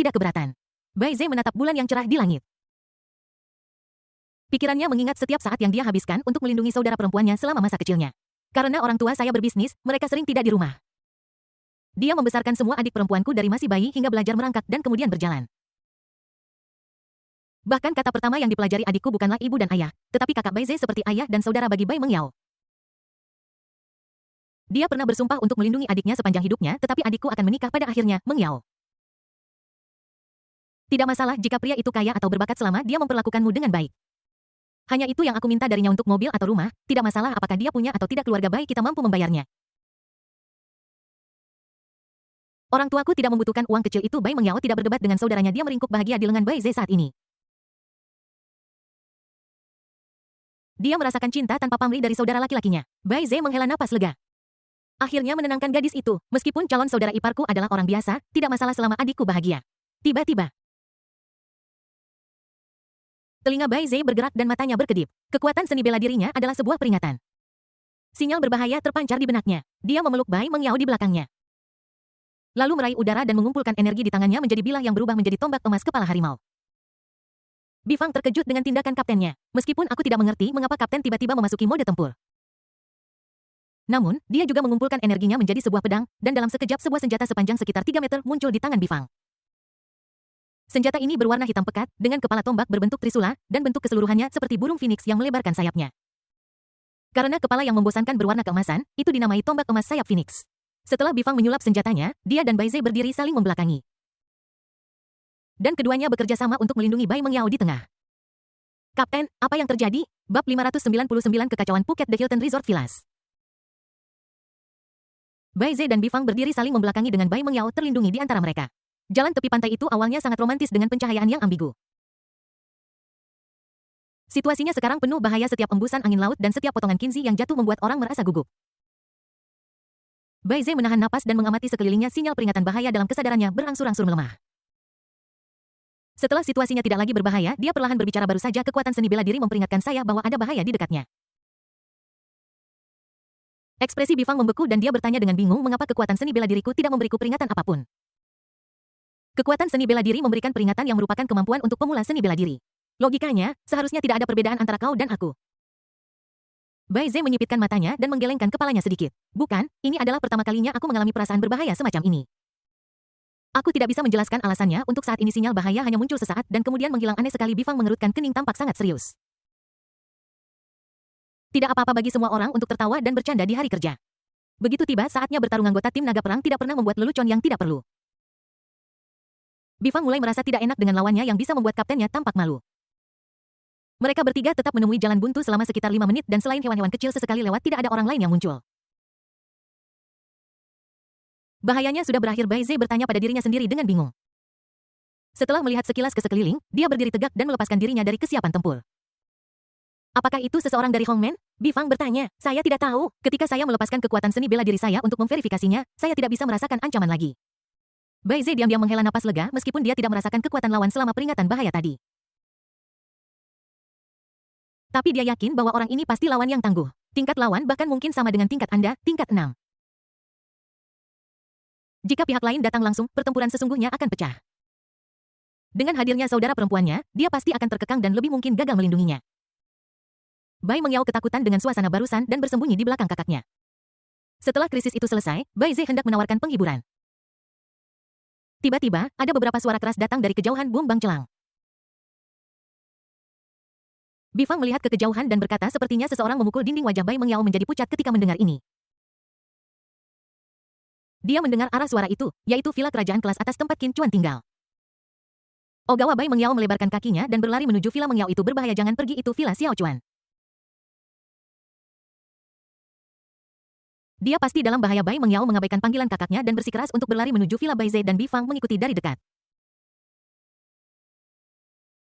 tidak keberatan. Bai Zhe menatap bulan yang cerah di langit. Pikirannya mengingat setiap saat yang dia habiskan untuk melindungi saudara perempuannya selama masa kecilnya. Karena orang tua saya berbisnis, mereka sering tidak di rumah. Dia membesarkan semua adik perempuanku dari masih bayi hingga belajar merangkak dan kemudian berjalan. Bahkan kata pertama yang dipelajari adikku bukanlah ibu dan ayah, tetapi kakak Bai Zhe seperti ayah dan saudara bagi Bai Mengyao. Dia pernah bersumpah untuk melindungi adiknya sepanjang hidupnya, tetapi adikku akan menikah pada akhirnya, Mengyao. Tidak masalah jika pria itu kaya atau berbakat selama dia memperlakukanmu dengan baik. Hanya itu yang aku minta darinya untuk mobil atau rumah, tidak masalah apakah dia punya atau tidak keluarga baik kita mampu membayarnya. Orang tuaku tidak membutuhkan uang kecil itu. Bai Mengyao tidak berdebat dengan saudaranya, dia meringkuk bahagia di lengan Bai Zhe saat ini. Dia merasakan cinta tanpa pamrih dari saudara laki-lakinya. Bai Zhe menghela napas lega. Akhirnya menenangkan gadis itu, meskipun calon saudara iparku adalah orang biasa, tidak masalah selama adikku bahagia. Tiba-tiba, telinga Bai Zhe bergerak dan matanya berkedip. Kekuatan seni bela dirinya adalah sebuah peringatan. Sinyal berbahaya terpancar di benaknya. Dia memeluk Bai Mengyao di belakangnya. Lalu meraih udara dan mengumpulkan energi di tangannya menjadi bilah yang berubah menjadi tombak emas kepala harimau. Bifang terkejut dengan tindakan kaptennya. Meskipun aku tidak mengerti mengapa kapten tiba-tiba memasuki mode tempur. Namun, dia juga mengumpulkan energinya menjadi sebuah pedang, dan dalam sekejap sebuah senjata sepanjang sekitar 3 meter muncul di tangan Bifang. Senjata ini berwarna hitam pekat, dengan kepala tombak berbentuk trisula, dan bentuk keseluruhannya seperti burung phoenix yang melebarkan sayapnya. Karena kepala yang membosankan berwarna keemasan, itu dinamai tombak emas sayap phoenix. Setelah Bifang menyulap senjatanya, dia dan Bai Zhe berdiri saling membelakangi. Dan keduanya bekerja sama untuk melindungi Bai Mengyao di tengah. Kapten, apa yang terjadi? Bab 599 Kekacauan Phuket The Hilton Resort Villas. Bai Zhe dan Bifang berdiri saling membelakangi dengan Bai Mengyao terlindungi di antara mereka. Jalan tepi pantai itu awalnya sangat romantis dengan pencahayaan yang ambigu. Situasinya sekarang penuh bahaya, setiap embusan angin laut dan setiap potongan kinzi yang jatuh membuat orang merasa gugup. Bai Zhe menahan napas dan mengamati sekelilingnya, sinyal peringatan bahaya dalam kesadarannya berangsur-angsur melemah. Setelah situasinya tidak lagi berbahaya, dia perlahan berbicara, baru saja kekuatan seni bela diri memperingatkan saya bahwa ada bahaya di dekatnya. Ekspresi Bifang membeku dan dia bertanya dengan bingung mengapa kekuatan seni bela diriku tidak memberiku peringatan apapun. Kekuatan seni bela diri memberikan peringatan yang merupakan kemampuan untuk pemula seni bela diri. Logikanya, seharusnya tidak ada perbedaan antara kau dan aku. Bai Zhe menyipitkan matanya dan menggelengkan kepalanya sedikit. Bukan, ini adalah pertama kalinya aku mengalami perasaan berbahaya semacam ini. Aku tidak bisa menjelaskan alasannya, untuk saat ini sinyal bahaya hanya muncul sesaat dan kemudian menghilang. Aneh sekali. Bifang mengerutkan kening, tampak sangat serius. Tidak apa-apa bagi semua orang untuk tertawa dan bercanda di hari kerja. Begitu tiba saatnya bertarung, anggota tim naga perang tidak pernah membuat lelucon yang tidak perlu. Bifang mulai merasa tidak enak dengan lawannya yang bisa membuat kaptennya tampak malu. Mereka bertiga tetap menemui jalan buntu selama sekitar 5 menit dan selain hewan-hewan kecil sesekali lewat, tidak ada orang lain yang muncul. Bahayanya sudah berakhir, Bai Zhe bertanya pada dirinya sendiri dengan bingung. Setelah melihat sekilas ke sekeliling, dia berdiri tegak dan melepaskan dirinya dari kesiapan tempur. Apakah itu seseorang dari Hongmen? Bifang bertanya. Saya tidak tahu. Ketika saya melepaskan kekuatan seni bela diri saya untuk memverifikasinya, saya tidak bisa merasakan ancaman lagi. Bai Zhe diam-diam menghela napas lega meskipun dia tidak merasakan kekuatan lawan selama peringatan bahaya tadi. Tapi dia yakin bahwa orang ini pasti lawan yang tangguh. Tingkat lawan bahkan mungkin sama dengan tingkat Anda, tingkat 6. Jika pihak lain datang langsung, pertempuran sesungguhnya akan pecah. Dengan hadirnya saudara perempuannya, dia pasti akan terkekang dan lebih mungkin gagal melindunginya. Bai Mengyao ketakutan dengan suasana barusan dan bersembunyi di belakang kakaknya. Setelah krisis itu selesai, Bai Zhe hendak menawarkan penghiburan. Tiba-tiba, ada beberapa suara keras datang dari kejauhan, bum bang celang. Bifang melihat ke kejauhan dan berkata sepertinya seseorang memukul dinding. Wajah Bai Mengyao menjadi pucat ketika mendengar ini. Dia mendengar arah suara itu, yaitu villa kerajaan kelas atas tempat Qin Chuan tinggal. Ogawa Bai Mengyao melebarkan kakinya dan berlari menuju villa Mengyao itu. Berbahaya, jangan pergi, itu villa Xiao Chuan. Dia pasti dalam bahaya. Bai Mengyao mengabaikan panggilan kakaknya dan bersikeras untuk berlari menuju villa Bai Zhe dan Bifang mengikuti dari dekat.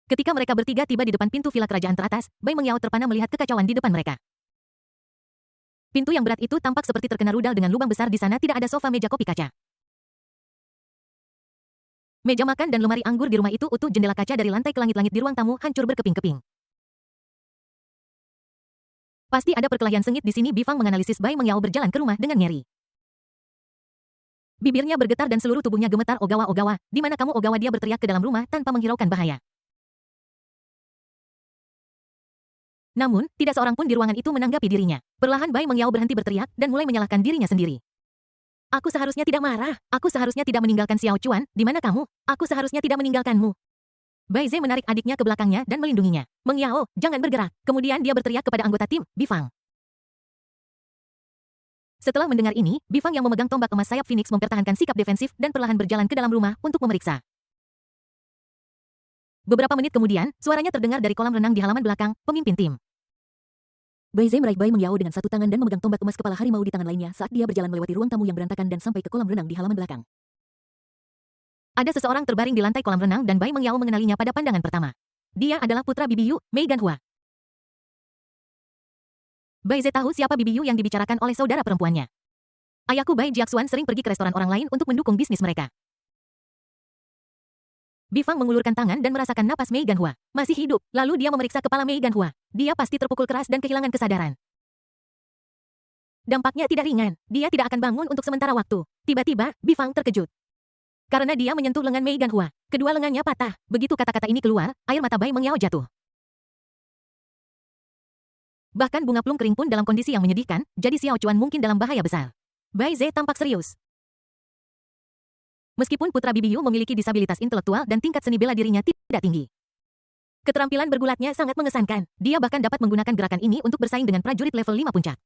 Ketika mereka bertiga tiba di depan pintu villa kerajaan teratas, Bai Mengyao terpana melihat kekacauan di depan mereka. Pintu yang berat itu tampak seperti terkena rudal dengan lubang besar di sana. Tidak ada sofa, meja kopi kaca. Meja makan dan lemari anggur di rumah itu utuh. Jendela kaca dari lantai ke langit-langit di ruang tamu hancur berkeping-keping. Pasti ada perkelahian sengit di sini. Bifang menganalisis Bai Mengyao berjalan ke rumah dengan nyeri. Bibirnya bergetar dan seluruh tubuhnya gemetar. Ogawa, Ogawa, di mana kamu Ogawa? Dia berteriak ke dalam rumah tanpa menghiraukan bahaya. Namun, tidak seorang pun di ruangan itu menanggapi dirinya. Perlahan Bai Mengyao berhenti berteriak dan mulai menyalahkan dirinya sendiri. Aku seharusnya tidak marah. Aku seharusnya tidak meninggalkan Xiao Chuan. Di mana kamu? Aku seharusnya tidak meninggalkanmu. Bai Ze menarik adiknya ke belakangnya dan melindunginya. Mengyao, jangan bergerak. Kemudian dia berteriak kepada anggota tim, Bifang. Setelah mendengar ini, Bifang yang memegang tombak emas sayap Phoenix mempertahankan sikap defensif dan perlahan berjalan ke dalam rumah untuk memeriksa. Beberapa menit kemudian, suaranya terdengar dari kolam renang di halaman belakang, pemimpin tim. Bai Ze meraih Bai Mengyao dengan satu tangan dan memegang tombak emas kepala harimau di tangan lainnya saat dia berjalan melewati ruang tamu yang berantakan dan sampai ke kolam renang di halaman belakang. Ada seseorang terbaring di lantai kolam renang dan Bai Mengyao mengenalinya pada pandangan pertama. Dia adalah putra Bibi Yu, Mei Ganhua. Bai Ze tahu siapa Bibi Yu yang dibicarakan oleh saudara perempuannya. Ayahku Bai Jiaxuan sering pergi ke restoran orang lain untuk mendukung bisnis mereka. Bifang mengulurkan tangan dan merasakan napas Mei Ganhua. Masih hidup, lalu dia memeriksa kepala Mei Ganhua. Dia pasti terpukul keras dan kehilangan kesadaran. Dampaknya tidak ringan, dia tidak akan bangun untuk sementara waktu. Tiba-tiba, Bifang terkejut. Karena dia menyentuh lengan Mei Ganhua. Kedua lengannya patah. Begitu kata-kata ini keluar, air mata Bai Mengyao jatuh. Bahkan bunga plum kering pun dalam kondisi yang menyedihkan, jadi Xiao Chuan mungkin dalam bahaya besar. Bai Ze tampak serius. Meskipun putra Bibi Yu memiliki disabilitas intelektual dan tingkat seni bela dirinya tidak tinggi. Keterampilan bergulatnya sangat mengesankan. Dia bahkan dapat menggunakan gerakan ini untuk bersaing dengan prajurit level 5 puncak.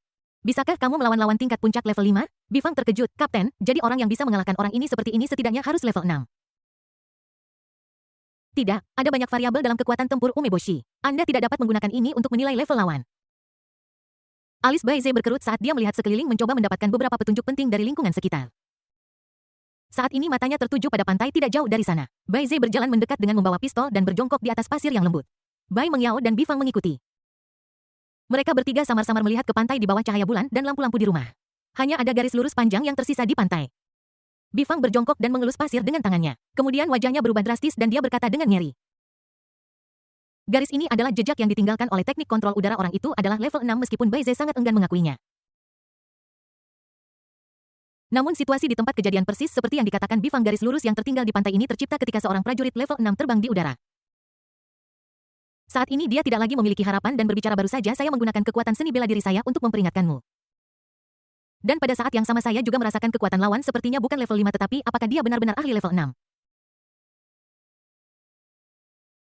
Bisakah kamu melawan lawan tingkat puncak level 5? Bifang terkejut. Kapten, jadi orang yang bisa mengalahkan orang ini seperti ini setidaknya harus level 6. Tidak, ada banyak variabel dalam kekuatan tempur Umeboshi. Anda tidak dapat menggunakan ini untuk menilai level lawan. Alis Bai Ze berkerut saat dia melihat sekeliling mencoba mendapatkan beberapa petunjuk penting dari lingkungan sekitar. Saat ini matanya tertuju pada pantai tidak jauh dari sana. Bai Ze berjalan mendekat dengan membawa pistol dan berjongkok di atas pasir yang lembut. Bai Mengyao dan Bifang mengikuti. Mereka bertiga samar-samar melihat ke pantai di bawah cahaya bulan dan lampu-lampu di rumah. Hanya ada garis lurus panjang yang tersisa di pantai. Bifang berjongkok dan mengelus pasir dengan tangannya. Kemudian wajahnya berubah drastis dan dia berkata dengan nyeri. Garis ini adalah jejak yang ditinggalkan oleh teknik kontrol udara orang itu adalah level 6 meskipun Bai Ze sangat enggan mengakuinya. Namun situasi di tempat kejadian persis seperti yang dikatakan Bifang, garis lurus yang tertinggal di pantai ini tercipta ketika seorang prajurit level 6 terbang di udara. Saat ini dia tidak lagi memiliki harapan dan berbicara, baru saja saya menggunakan kekuatan seni bela diri saya untuk memperingatkanmu. Dan pada saat yang sama saya juga merasakan kekuatan lawan sepertinya bukan level 5 tetapi apakah dia benar-benar ahli level 6?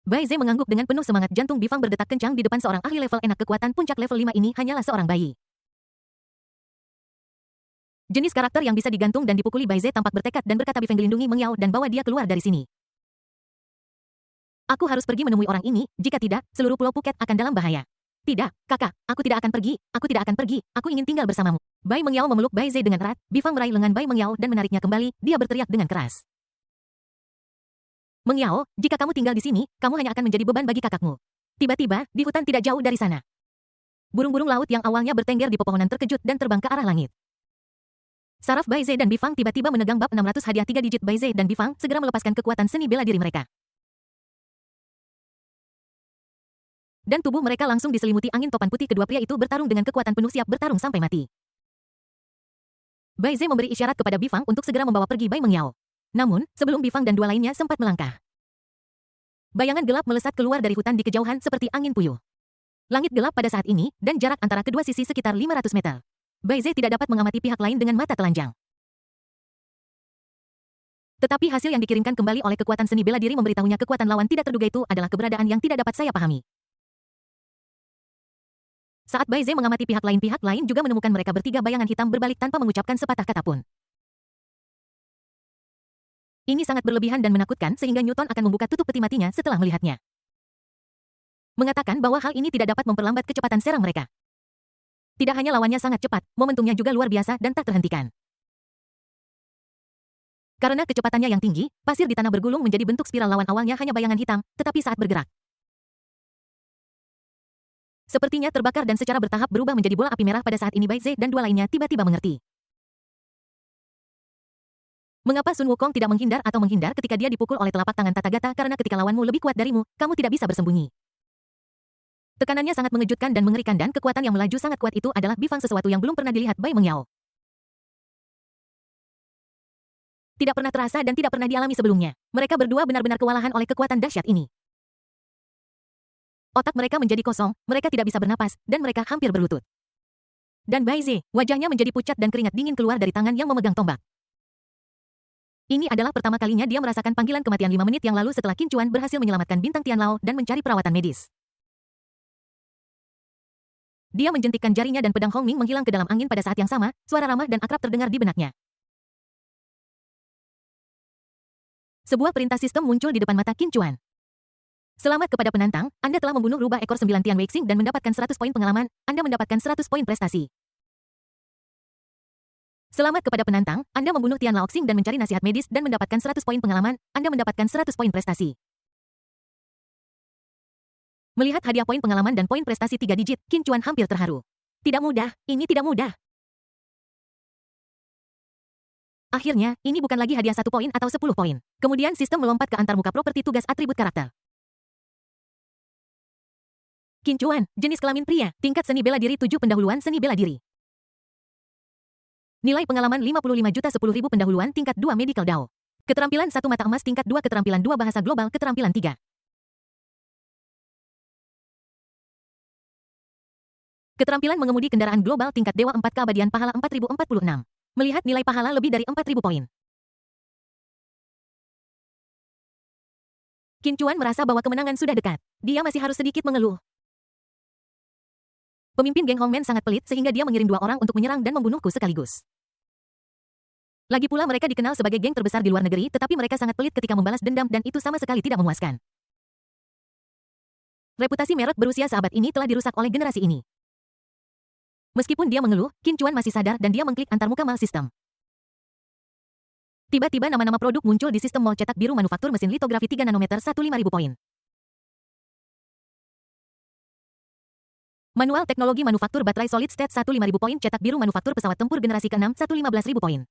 Bai Ze mengangguk dengan penuh semangat. Jantung Bifang berdetak kencang di depan seorang ahli level enak. Kekuatan puncak level 5 ini hanyalah seorang bayi. Jenis karakter yang bisa digantung dan dipukuli. Bai Ze tampak bertekad dan berkata, Bifang lindungi Mengyao dan bawa dia keluar dari sini. Aku harus pergi menemui orang ini, jika tidak, seluruh pulau Phuket akan dalam bahaya. Tidak, kakak, aku tidak akan pergi, aku ingin tinggal bersamamu. Bai Mengyao memeluk Bai Ze dengan erat. Bifang meraih lengan Bai Mengyao dan menariknya kembali, dia berteriak dengan keras. Mengyao, jika kamu tinggal di sini, kamu hanya akan menjadi beban bagi kakakmu. Tiba-tiba, di hutan tidak jauh dari sana. Burung-burung laut yang awalnya bertengger di pepohonan terkejut dan terbang ke arah langit. Saraf Bai Ze dan Bifang tiba-tiba menegang bab 600 hadiah 3 digit. Bai Ze dan Bifang segera melepaskan kekuatan seni bela diri mereka. Dan tubuh mereka langsung diselimuti angin topan putih. Kedua pria itu bertarung dengan kekuatan penuh, siap bertarung sampai mati. Bai Ze memberi isyarat kepada Bifang untuk segera membawa pergi Bai Mengyao. Namun, sebelum Bifang dan dua lainnya sempat melangkah, bayangan gelap melesat keluar dari hutan di kejauhan seperti angin puyuh. Langit gelap pada saat ini, dan jarak antara kedua sisi sekitar 500 meter. Bai Ze tidak dapat mengamati pihak lain dengan mata telanjang. Tetapi hasil yang dikirimkan kembali oleh kekuatan seni bela diri memberitahunya kekuatan lawan tidak terduga itu adalah keberadaan yang tidak dapat saya pahami. Saat Bai Ze mengamati pihak lain juga menemukan mereka bertiga bayangan hitam berbalik tanpa mengucapkan sepatah kata pun. Ini sangat berlebihan dan menakutkan sehingga Newton akan membuka tutup peti matinya setelah melihatnya. Mengatakan bahwa hal ini tidak dapat memperlambat kecepatan serang mereka. Tidak hanya lawannya sangat cepat, momentumnya juga luar biasa dan tak terhentikan. Karena kecepatannya yang tinggi, pasir di tanah bergulung menjadi bentuk spiral. Lawan awalnya hanya bayangan hitam, tetapi saat bergerak, sepertinya terbakar dan secara bertahap berubah menjadi bola api merah. Pada saat ini Bai Ze dan dua lainnya tiba-tiba mengerti. Mengapa Sun Wukong tidak menghindar ketika dia dipukul oleh telapak tangan Tathagata? Karena ketika lawanmu lebih kuat darimu, kamu tidak bisa bersembunyi. Tekanannya sangat mengejutkan dan mengerikan dan kekuatan yang melaju sangat kuat itu adalah Bifang, sesuatu yang belum pernah dilihat Bai Mengyao. Tidak pernah terasa dan tidak pernah dialami sebelumnya. Mereka berdua benar-benar kewalahan oleh kekuatan dahsyat ini. Otak mereka menjadi kosong, mereka tidak bisa bernapas, dan mereka hampir berlutut. Dan Bai Ze, wajahnya menjadi pucat dan keringat dingin keluar dari tangan yang memegang tombak. Ini adalah pertama kalinya dia merasakan panggilan kematian 5 menit yang lalu setelah Qin Chuan berhasil menyelamatkan bintang Tianlao dan mencari perawatan medis. Dia menjentikkan jarinya dan pedang Hongming menghilang ke dalam angin pada saat yang sama, suara ramah dan akrab terdengar di benaknya. Sebuah perintah sistem muncul di depan mata Qin Chuan. Selamat kepada penantang, Anda telah membunuh rubah ekor 9 Tian Weixing dan mendapatkan 100 poin pengalaman, Anda mendapatkan 100 poin prestasi. Selamat kepada penantang, Anda membunuh Tian Laoxing dan mencari nasihat medis dan mendapatkan 100 poin pengalaman, Anda mendapatkan 100 poin prestasi. Melihat hadiah poin pengalaman dan poin prestasi 3 digit, Qin Chuan hampir terharu. Tidak mudah, ini tidak mudah. Akhirnya, ini bukan lagi hadiah 1 poin atau 10 poin. Kemudian sistem melompat ke antarmuka properti tugas atribut karakter. Qin Chuan, jenis kelamin pria, tingkat seni bela diri 7 pendahuluan seni bela diri. Nilai pengalaman 55 juta 10.000 pendahuluan tingkat 2 medical Dao. Keterampilan 1 mata emas tingkat 2 keterampilan 2 bahasa global keterampilan 3. Keterampilan mengemudi kendaraan global tingkat dewa 4 keabadian pahala 4046. Melihat nilai pahala lebih dari 4.000 poin. Qin Chuan merasa bahwa kemenangan sudah dekat. Dia masih harus sedikit mengeluh. Pemimpin geng Hongmen sangat pelit sehingga dia mengirim 2 orang untuk menyerang dan membunuhku sekaligus. Lagi pula mereka dikenal sebagai geng terbesar di luar negeri, tetapi mereka sangat pelit ketika membalas dendam dan itu sama sekali tidak memuaskan. Reputasi Merot berusia seabad ini telah dirusak oleh generasi ini. Meskipun dia mengeluh, Qin Chuan masih sadar dan dia mengklik antarmuka mal sistem. Tiba-tiba nama-nama produk muncul di sistem mall cetak biru manufaktur mesin litografi 3 nanometer 15.000 poin. Manual teknologi manufaktur baterai solid state 15.000 poin cetak biru manufaktur pesawat tempur generasi ke-6 115.000 poin.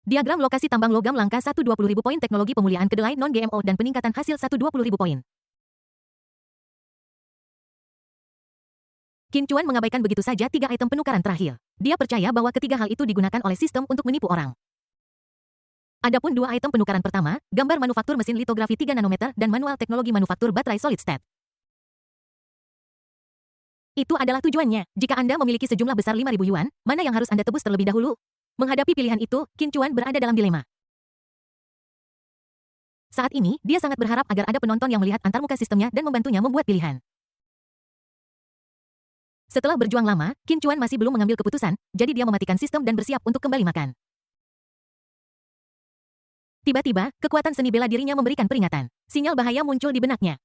Diagram lokasi tambang logam langka 120.000 poin teknologi pemuliaan kedelai non-GMO dan peningkatan hasil 120.000 poin. Qin Chuan mengabaikan begitu saja 3 item penukaran terakhir. Dia percaya bahwa ketiga hal itu digunakan oleh sistem untuk menipu orang. Adapun 2 item penukaran pertama, gambar manufaktur mesin litografi 3 nanometer dan manual teknologi manufaktur baterai solid state. Itu adalah tujuannya. Jika Anda memiliki sejumlah besar 5.000 yuan, mana yang harus Anda tebus terlebih dahulu? Menghadapi pilihan itu, Qin Chuan berada dalam dilema. Saat ini, dia sangat berharap agar ada penonton yang melihat antarmuka sistemnya dan membantunya membuat pilihan. Setelah berjuang lama, Qin Chuan masih belum mengambil keputusan, jadi dia mematikan sistem dan bersiap untuk kembali makan. Tiba-tiba, kekuatan seni bela dirinya memberikan peringatan. Sinyal bahaya muncul di benaknya.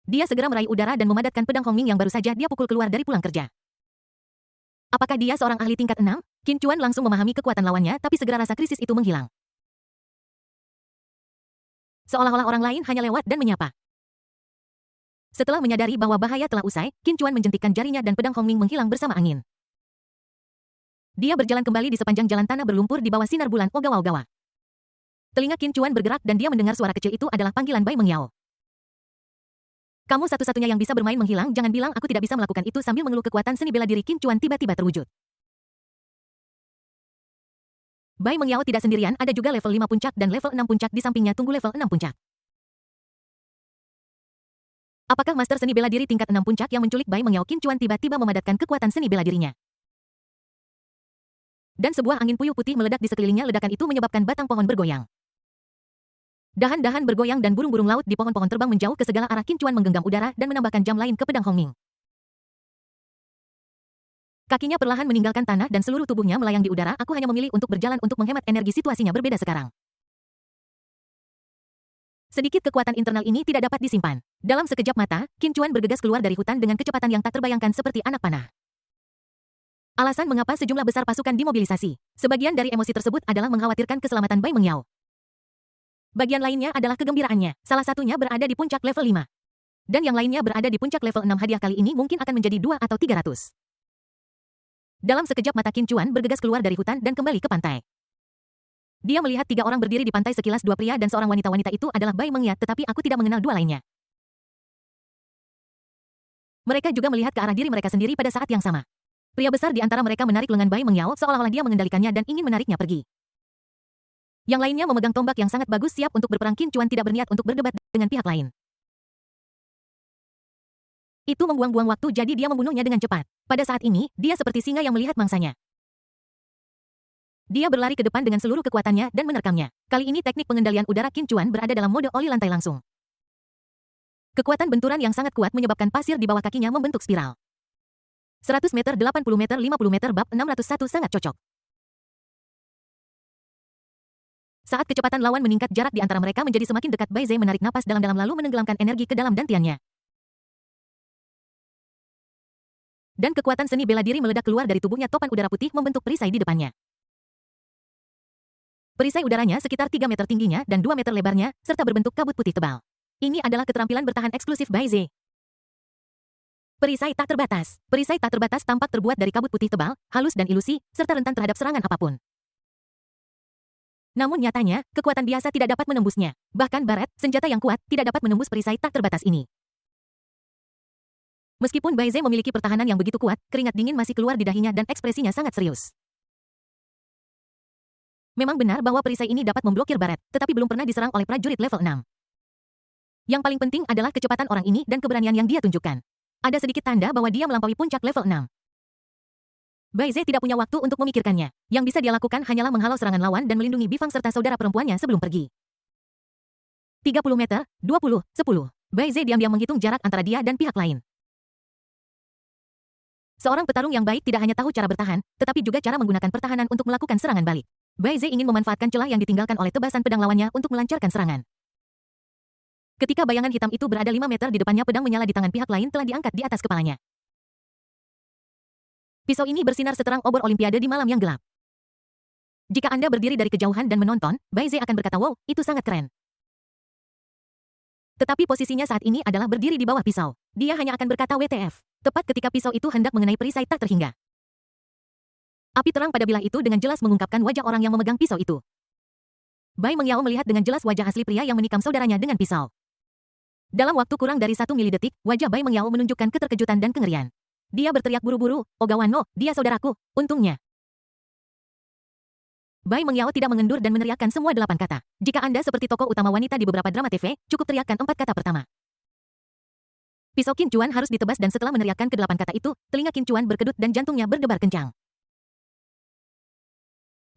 Dia segera meraih udara dan memadatkan pedang Hongming yang baru saja dia pukul keluar dari pulang kerja. Apakah dia seorang ahli tingkat 6? Qin Chuan langsung memahami kekuatan lawannya, tapi segera rasa krisis itu menghilang. Seolah-olah orang lain hanya lewat dan menyapa. Setelah menyadari bahwa bahaya telah usai, Qin Chuan menjentikkan jarinya dan pedang Hongming menghilang bersama angin. Dia berjalan kembali di sepanjang jalan tanah berlumpur di bawah sinar bulan Ogawa-Ogawa. Telinga Qin Chuan bergerak dan dia mendengar suara kecil itu adalah panggilan Bai Mengyao. Kamu satu-satunya yang bisa bermain menghilang, jangan bilang aku tidak bisa melakukan itu sambil mengeluh kekuatan seni bela diri Qin Chuan tiba-tiba terwujud. Bai Mengyao tidak sendirian, ada juga level 5 puncak dan level 6 puncak di sampingnya tunggu level 6 puncak. Apakah master seni bela diri tingkat 6 puncak yang menculik Bai Mengyao? Qin Chuan tiba-tiba memadatkan kekuatan seni bela dirinya. Dan sebuah angin puyuh putih meledak di sekelilingnya, ledakan itu menyebabkan batang pohon bergoyang. Dahan-dahan bergoyang dan burung-burung laut di pohon-pohon terbang menjauh ke segala arah. Qin Chuan menggenggam udara dan menambahkan jam lain ke pedang Hongming. Kakinya perlahan meninggalkan tanah dan seluruh tubuhnya melayang di udara. Aku hanya memilih untuk berjalan untuk menghemat energi, situasinya berbeda sekarang. Sedikit kekuatan internal ini tidak dapat disimpan. Dalam sekejap mata, Qin Chuan bergegas keluar dari hutan dengan kecepatan yang tak terbayangkan seperti anak panah. Alasan mengapa sejumlah besar pasukan dimobilisasi. Sebagian dari emosi tersebut adalah mengkhawatirkan keselamatan Bai Mengyao. Bagian lainnya adalah kegembiraannya. Salah satunya berada di puncak level 5. Dan yang lainnya berada di puncak level 6. Hadiah kali ini mungkin akan menjadi 2 atau 300. Dalam sekejap mata Qin Chuan bergegas keluar dari hutan dan kembali ke pantai. Dia melihat 3 orang berdiri di pantai, sekilas 2 pria dan seorang wanita. Wanita itu adalah Bai Mengyao, tetapi aku tidak mengenal 2 lainnya. Mereka juga melihat ke arah diri mereka sendiri pada saat yang sama. Pria besar di antara mereka menarik lengan Bai Mengyao seolah-olah dia mengendalikannya dan ingin menariknya pergi. Yang lainnya memegang tombak yang sangat bagus siap untuk berperang. Qin Chuan tidak berniat untuk berdebat dengan pihak lain. Itu membuang-buang waktu jadi dia membunuhnya dengan cepat. Pada saat ini, dia seperti singa yang melihat mangsanya. Dia berlari ke depan dengan seluruh kekuatannya dan menerkamnya. Kali ini teknik pengendalian udara Qin Chuan berada dalam mode oli lantai langsung. Kekuatan benturan yang sangat kuat menyebabkan pasir di bawah kakinya membentuk spiral. 100 meter, 80 meter, 50 meter, bab 601 sangat cocok. Saat kecepatan lawan meningkat, jarak di antara mereka menjadi semakin dekat. Bai Zhe menarik napas dalam-dalam lalu menenggelamkan energi ke dalam dantiannya. Dan kekuatan seni bela diri meledak keluar dari tubuhnya. Topan udara putih membentuk perisai di depannya. Perisai udaranya sekitar 3 meter tingginya dan 2 meter lebarnya, serta berbentuk kabut putih tebal. Ini adalah keterampilan bertahan eksklusif Bai Zhe. Perisai tak terbatas. Perisai tak terbatas tampak terbuat dari kabut putih tebal, halus dan ilusi, serta rentan terhadap serangan apapun. Namun nyatanya, kekuatan biasa tidak dapat menembusnya. Bahkan baret, senjata yang kuat, tidak dapat menembus perisai tak terbatas ini. Meskipun Bai Zhe memiliki pertahanan yang begitu kuat, keringat dingin masih keluar di dahinya dan ekspresinya sangat serius. Memang benar bahwa perisai ini dapat memblokir baret, tetapi belum pernah diserang oleh prajurit level 6. Yang paling penting adalah kecepatan orang ini dan keberanian yang dia tunjukkan. Ada sedikit tanda bahwa dia melampaui puncak level 6. Bai Zhe tidak punya waktu untuk memikirkannya. Yang bisa dia lakukan hanyalah menghalau serangan lawan dan melindungi Bifang serta saudara perempuannya sebelum pergi. 30 meter, 20, 10. Bai Zhe diam-diam menghitung jarak antara dia dan pihak lain. Seorang petarung yang baik tidak hanya tahu cara bertahan, tetapi juga cara menggunakan pertahanan untuk melakukan serangan balik. Bai Zhe ingin memanfaatkan celah yang ditinggalkan oleh tebasan pedang lawannya untuk melancarkan serangan. Ketika bayangan hitam itu berada 5 meter di depannya, pedang menyala di tangan pihak lain telah diangkat di atas kepalanya. Pisau ini bersinar seterang obor olimpiade di malam yang gelap. Jika Anda berdiri dari kejauhan dan menonton, Bai Zhe akan berkata, "Wow, itu sangat keren." Tetapi posisinya saat ini adalah berdiri di bawah pisau. Dia hanya akan berkata WTF. Tepat ketika pisau itu hendak mengenai perisai tak terhingga. Api terang pada bilah itu dengan jelas mengungkapkan wajah orang yang memegang pisau itu. Bai Mengyao melihat dengan jelas wajah asli pria yang menikam saudaranya dengan pisau. Dalam waktu kurang dari 1 milidetik, wajah Bai Mengyao menunjukkan keterkejutan dan kengerian. Dia berteriak buru-buru, "Ogawan no, dia saudaraku, untungnya." Bai Mengyao tidak mengendur dan meneriakkan semua 8 kata. Jika Anda seperti tokoh utama wanita di beberapa drama TV, cukup teriakkan 4 kata pertama. Pisau Qin Chuan harus ditebas dan setelah meneriakkan ke-8 kata itu, telinga Qin Chuan berkedut dan jantungnya berdebar kencang.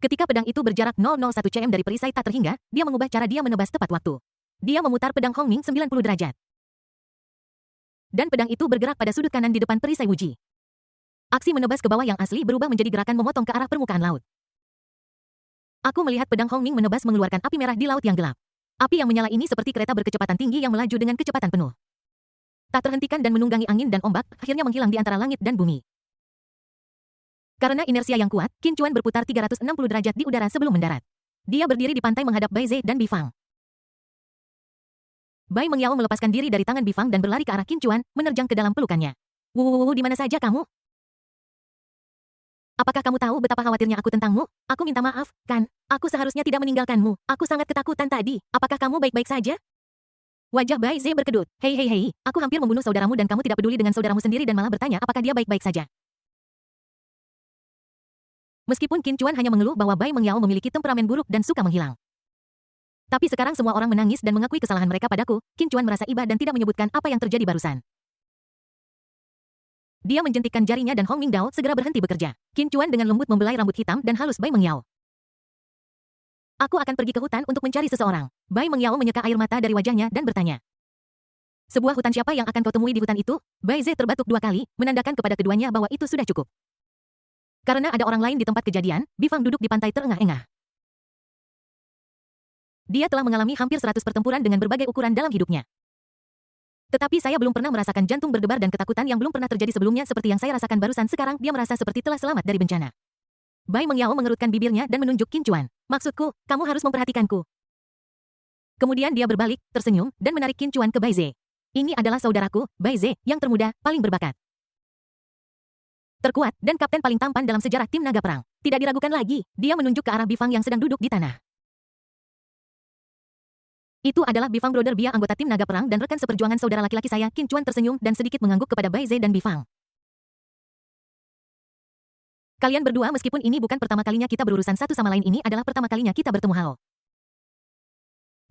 Ketika pedang itu berjarak 001 cm dari perisai tak terhingga, dia mengubah cara dia menebas tepat waktu. Dia memutar pedang Hongming 90 derajat. Dan pedang itu bergerak pada sudut kanan di depan perisai Wuji. Aksi menebas ke bawah yang asli berubah menjadi gerakan memotong ke arah permukaan laut. Aku melihat pedang Hongming menebas mengeluarkan api merah di laut yang gelap. Api yang menyala ini seperti kereta berkecepatan tinggi yang melaju dengan kecepatan penuh. Tak terhentikan dan menunggangi angin dan ombak, akhirnya menghilang di antara langit dan bumi. Karena inersia yang kuat, Qin Chuan berputar 360 derajat di udara sebelum mendarat. Dia berdiri di pantai menghadap Bai Zhe dan Bifang. Bai Mengyao melepaskan diri dari tangan Bifang dan berlari ke arah Qin Chuan, menerjang ke dalam pelukannya. Wuh, di mana saja kamu? Apakah kamu tahu betapa khawatirnya aku tentangmu? Aku minta maaf, kan? Aku seharusnya tidak meninggalkanmu. Aku sangat ketakutan tadi. Apakah kamu baik-baik saja? Wajah Bai Zhe berkedut. Hei, aku hampir membunuh saudaramu dan kamu tidak peduli dengan saudaramu sendiri dan malah bertanya apakah dia baik-baik saja. Meskipun Qin Chuan hanya mengeluh bahwa Bai Mengyao memiliki temperamen buruk dan suka menghilang. Tapi sekarang semua orang menangis dan mengakui kesalahan mereka padaku. Qin Chuan merasa iba dan tidak menyebutkan apa yang terjadi barusan. Dia menjentikkan jarinya dan Hongming Dao segera berhenti bekerja. Qin Chuan dengan lembut membelai rambut hitam dan halus Bai Mengyao. Aku akan pergi ke hutan untuk mencari seseorang. Bai Mengyao menyeka air mata dari wajahnya dan bertanya. Sebuah hutan siapa yang akan kau temui di hutan itu? Bai Zhe terbatuk 2 kali, menandakan kepada keduanya bahwa itu sudah cukup. Karena ada orang lain di tempat kejadian, Bifang duduk di pantai terengah-engah. Dia telah mengalami hampir 100 pertempuran dengan berbagai ukuran dalam hidupnya. Tetapi saya belum pernah merasakan jantung berdebar dan ketakutan yang belum pernah terjadi sebelumnya seperti yang saya rasakan barusan. Sekarang dia merasa seperti telah selamat dari bencana. Bai Mengyao mengerutkan bibirnya dan menunjuk Qin Chuan. Maksudku, kamu harus memperhatikanku. Kemudian dia berbalik, tersenyum, dan menarik Qin Chuan ke Bai Zhe. Ini adalah saudaraku, Bai Zhe, yang termuda, paling berbakat. Terkuat, dan kapten paling tampan dalam sejarah tim naga perang. Tidak diragukan lagi, dia menunjuk ke arah Bifang yang sedang duduk di tanah. Itu adalah Bifang Brother Bia, anggota tim naga perang dan rekan seperjuangan saudara laki-laki saya. Qin Chuan tersenyum dan sedikit mengangguk kepada Bai Zhe dan Bifang. Kalian berdua meskipun ini bukan pertama kalinya kita berurusan satu sama lain, ini adalah pertama kalinya kita bertemu Hao.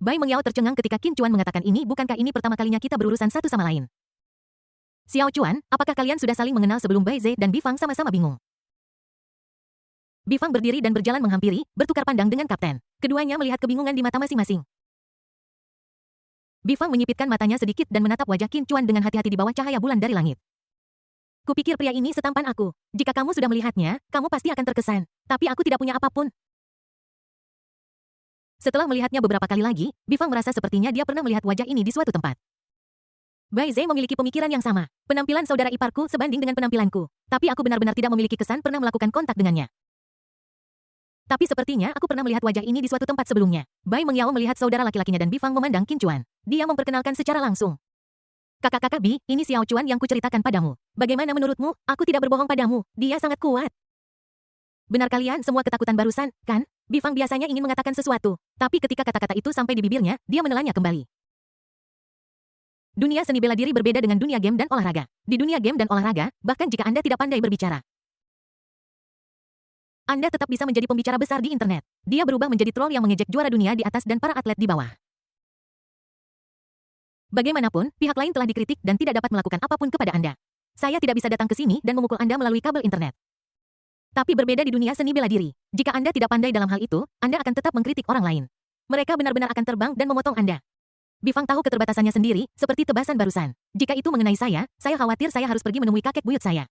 Bai Mengyao tercengang ketika Qin Chuan mengatakan ini, bukankah ini pertama kalinya kita berurusan satu sama lain? Xiao Chuan, apakah kalian sudah saling mengenal sebelum Bai Ze dan Bifang sama-sama bingung? Bifang berdiri dan berjalan menghampiri, bertukar pandang dengan kapten. Keduanya melihat kebingungan di mata masing-masing. Bifang menyipitkan matanya sedikit dan menatap wajah Qin Chuan dengan hati-hati di bawah cahaya bulan dari langit. Kupikir pria ini setampan aku. Jika kamu sudah melihatnya, kamu pasti akan terkesan. Tapi aku tidak punya apapun. Setelah melihatnya beberapa kali lagi, Bifang merasa sepertinya dia pernah melihat wajah ini di suatu tempat. Bai Ze memiliki pemikiran yang sama. Penampilan saudara iparku sebanding dengan penampilanku. Tapi aku benar-benar tidak memiliki kesan pernah melakukan kontak dengannya. Tapi sepertinya aku pernah melihat wajah ini di suatu tempat sebelumnya. Bai Mengyao melihat saudara laki-lakinya dan Bifang memandang Qin Chuan. Dia memperkenalkan secara langsung. Kakak-kakak Bi, ini Xiao Chuan yang kuceritakan padamu. Bagaimana menurutmu? Aku tidak berbohong padamu. Dia sangat kuat. Benar kalian semua ketakutan barusan, kan? Bifang biasanya ingin mengatakan sesuatu. Tapi ketika kata-kata itu sampai di bibirnya, dia menelannya kembali. Dunia seni bela diri berbeda dengan dunia game dan olahraga. Di dunia game dan olahraga, bahkan jika Anda tidak pandai berbicara, Anda tetap bisa menjadi pembicara besar di internet. Dia berubah menjadi troll yang mengejek juara dunia di atas dan para atlet di bawah. Bagaimanapun, pihak lain telah dikritik dan tidak dapat melakukan apapun kepada Anda. Saya tidak bisa datang ke sini dan memukul Anda melalui kabel internet. Tapi berbeda di dunia seni bela diri. Jika Anda tidak pandai dalam hal itu, Anda akan tetap mengkritik orang lain. Mereka benar-benar akan terbang dan memotong Anda. Bifang tahu keterbatasannya sendiri, seperti tebasan barusan. Jika itu mengenai saya khawatir saya harus pergi menemui kakek buyut saya.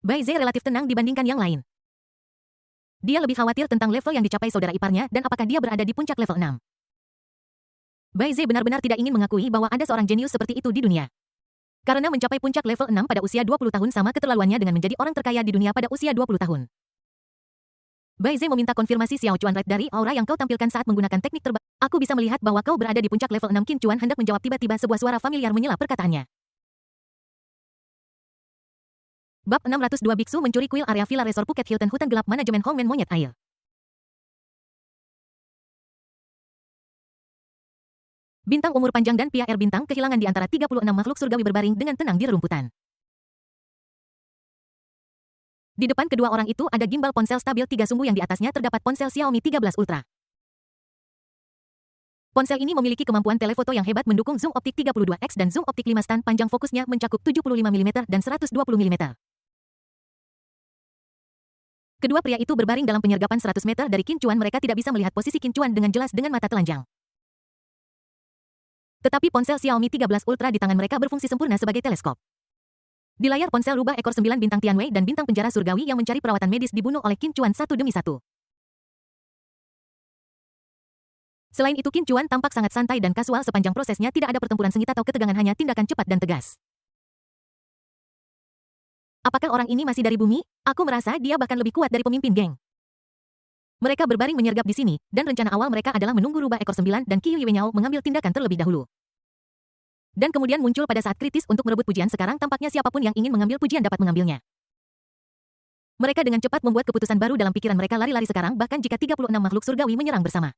Bai Ze relatif tenang dibandingkan yang lain. Dia lebih khawatir tentang level yang dicapai saudara iparnya dan apakah dia berada di puncak level 6. Bai Ze benar-benar tidak ingin mengakui bahwa ada seorang jenius seperti itu di dunia. Karena mencapai puncak level 6 pada usia 20 tahun sama keterlaluannya dengan menjadi orang terkaya di dunia pada usia 20 tahun. Bai Ze meminta konfirmasi Xiao Chuan Red dari aura yang kau tampilkan saat menggunakan teknik terbang. Aku bisa melihat bahwa kau berada di puncak level 6. Qin Chuan hendak menjawab, tiba-tiba sebuah suara familiar menyela perkataannya. Bab 602 Biksu mencuri kuil area Villa Resort Phuket Hilton Hutan Gelap Manajemen Hongmen Monyet Air. Bintang umur panjang dan Pia Air Bintang kehilangan di antara 36 makhluk surgawi berbaring dengan tenang di rerumputan. Di depan kedua orang itu ada gimbal ponsel stabil 3 sumbu yang di atasnya terdapat ponsel Xiaomi 13 Ultra. Ponsel ini memiliki kemampuan telefoto yang hebat mendukung zoom optik 32x dan zoom optik 5 stan, panjang fokusnya mencakup 75 mm dan 120 mm. Kedua pria itu berbaring dalam penyergapan 100 meter dari Qin Chuan. Mereka tidak bisa melihat posisi Qin Chuan dengan jelas dengan mata telanjang. Tetapi ponsel Xiaomi 13 Ultra di tangan mereka berfungsi sempurna sebagai teleskop. Di layar ponsel rubah ekor 9 bintang Tianwei dan bintang penjara surgawi yang mencari perawatan medis dibunuh oleh Qin Chuan satu demi satu. Selain itu Qin Chuan tampak sangat santai dan kasual sepanjang prosesnya, tidak ada pertempuran sengit atau ketegangan, hanya tindakan cepat dan tegas. Apakah orang ini masih dari bumi? Aku merasa dia bahkan lebih kuat dari pemimpin geng. Mereka berbaring menyergap di sini, dan rencana awal mereka adalah menunggu rubah ekor 9 dan Qi Yuenyao mengambil tindakan terlebih dahulu. Dan kemudian muncul pada saat kritis untuk merebut pujian. Sekarang tampaknya siapapun yang ingin mengambil pujian dapat mengambilnya. Mereka dengan cepat membuat keputusan baru dalam pikiran mereka, lari-lari sekarang bahkan jika 36 makhluk surgawi menyerang bersama.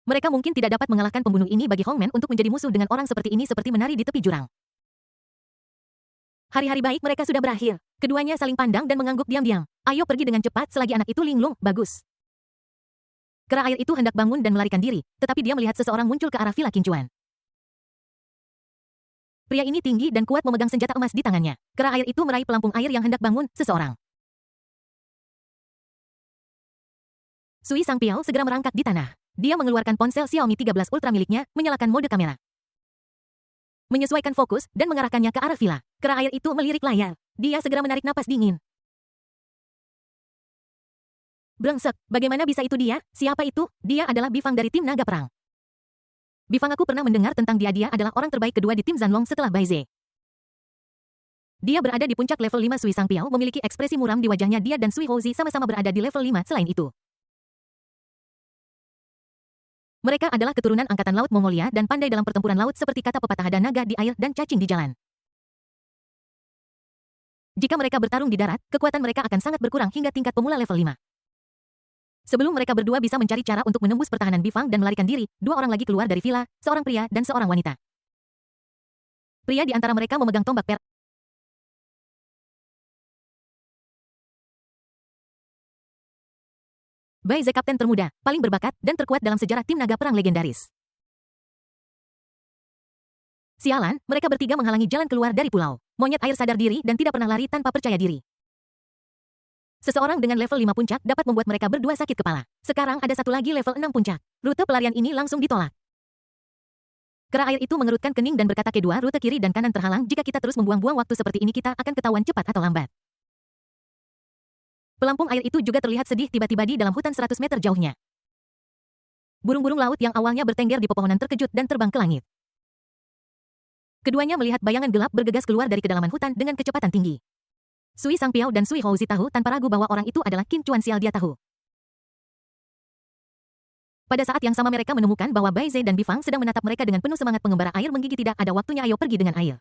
Mereka mungkin tidak dapat mengalahkan pembunuh ini. Bagi Hongmen untuk menjadi musuh dengan orang seperti ini seperti menari di tepi jurang. Hari-hari baik mereka sudah berakhir. Keduanya saling pandang dan mengangguk diam-diam. Ayo pergi dengan cepat selagi anak itu linglung, bagus. Kera air itu hendak bangun dan melarikan diri, tetapi dia melihat seseorang muncul ke arah Villa Qin Chuan. Pria ini tinggi dan kuat memegang senjata emas di tangannya. Kera air itu meraih pelampung air yang hendak bangun, seseorang. Sui Sang Piao segera merangkak di tanah. Dia mengeluarkan ponsel Xiaomi 13 Ultra miliknya, menyalakan mode kamera, menyesuaikan fokus, dan mengarahkannya ke arah villa. Kera air itu melirik layar. Dia segera menarik napas dingin. Brengsek, bagaimana bisa itu dia? Siapa itu? Dia adalah Bifang dari tim naga perang. Bifang, aku pernah mendengar tentang dia. Dia adalah orang terbaik kedua di tim Zanlong setelah Bai Ze. Dia berada di puncak level 5. Sui Sang Piao memiliki ekspresi muram di wajahnya. Dia dan Sui Houzi sama-sama berada di level 5. Selain itu, mereka adalah keturunan angkatan laut Mongolia dan pandai dalam pertempuran laut seperti kata pepatah, ada naga di air dan cacing di jalan. Jika mereka bertarung di darat, kekuatan mereka akan sangat berkurang hingga tingkat pemula level 5. Sebelum mereka berdua bisa mencari cara untuk menembus pertahanan Bifang dan melarikan diri, dua orang lagi keluar dari villa, seorang pria dan seorang wanita. Pria di antara mereka memegang tombak perak. Bai Ze kapten termuda, paling berbakat, dan terkuat dalam sejarah tim naga perang legendaris. Sialan, mereka bertiga menghalangi jalan keluar dari pulau. Monyet air sadar diri dan tidak pernah lari tanpa percaya diri. Seseorang dengan level 5 puncak dapat membuat mereka berdua sakit kepala. Sekarang ada satu lagi level 6 puncak. Rute pelarian ini langsung ditolak. Kera air itu mengerutkan kening dan berkata, kedua rute kiri dan kanan terhalang. Jika kita terus membuang-buang waktu seperti ini, kita akan ketahuan cepat atau lambat. Pelampung air itu juga terlihat sedih tiba-tiba di dalam hutan 100 meter jauhnya. Burung-burung laut yang awalnya bertengger di pepohonan terkejut dan terbang ke langit. Keduanya melihat bayangan gelap bergegas keluar dari kedalaman hutan dengan kecepatan tinggi. Sui Sangpiao dan Sui Houzi tahu tanpa ragu bahwa orang itu adalah Qin Chuan Sial dia tahu. Pada saat yang sama mereka menemukan bahwa Bai Ze dan Bifang sedang menatap mereka dengan penuh semangat. Pengembara air menggigit, tidak ada waktunya, ayo pergi dengan air.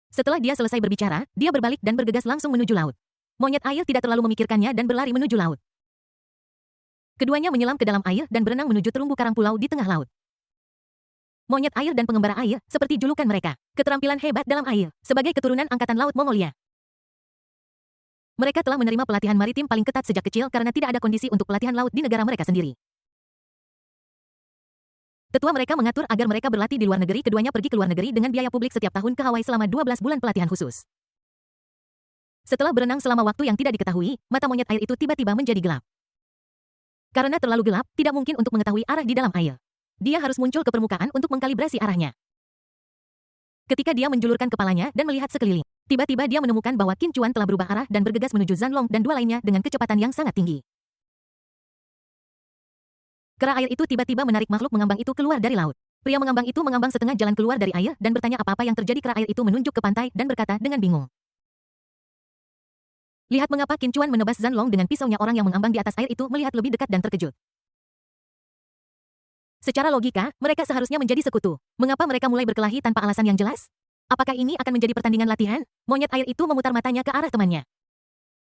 Setelah dia selesai berbicara, dia berbalik dan bergegas langsung menuju laut. Monyet air tidak terlalu memikirkannya dan berlari menuju laut. Keduanya menyelam ke dalam air dan berenang menuju terumbu karang pulau di tengah laut. Monyet air dan pengembara air, seperti julukan mereka, keterampilan hebat dalam air, sebagai keturunan Angkatan Laut Mongolia. Mereka telah menerima pelatihan maritim paling ketat sejak kecil karena tidak ada kondisi untuk pelatihan laut di negara mereka sendiri. Tetua mereka mengatur agar mereka berlatih di luar negeri. Keduanya pergi ke luar negeri dengan biaya publik setiap tahun ke Hawaii selama 12 bulan pelatihan khusus. Setelah berenang selama waktu yang tidak diketahui, mata monyet air itu tiba-tiba menjadi gelap. Karena terlalu gelap, tidak mungkin untuk mengetahui arah di dalam air. Dia harus muncul ke permukaan untuk mengkalibrasi arahnya. Ketika dia menjulurkan kepalanya dan melihat sekeliling, tiba-tiba dia menemukan bahwa Qin Chuan telah berubah arah dan bergegas menuju Zanlong dan dua lainnya dengan kecepatan yang sangat tinggi. Kera air itu tiba-tiba menarik makhluk mengambang itu keluar dari laut. Pria mengambang itu mengambang setengah jalan keluar dari air dan bertanya apa-apa yang terjadi. Kera air itu menunjuk ke pantai dan berkata dengan bingung. Lihat mengapa Qin Chuan menebas Zanlong dengan pisaunya. Orang yang mengambang di atas air itu melihat lebih dekat dan terkejut. Secara logika, mereka seharusnya menjadi sekutu. Mengapa mereka mulai berkelahi tanpa alasan yang jelas? Apakah ini akan menjadi pertandingan latihan? Monyet air itu memutar matanya ke arah temannya.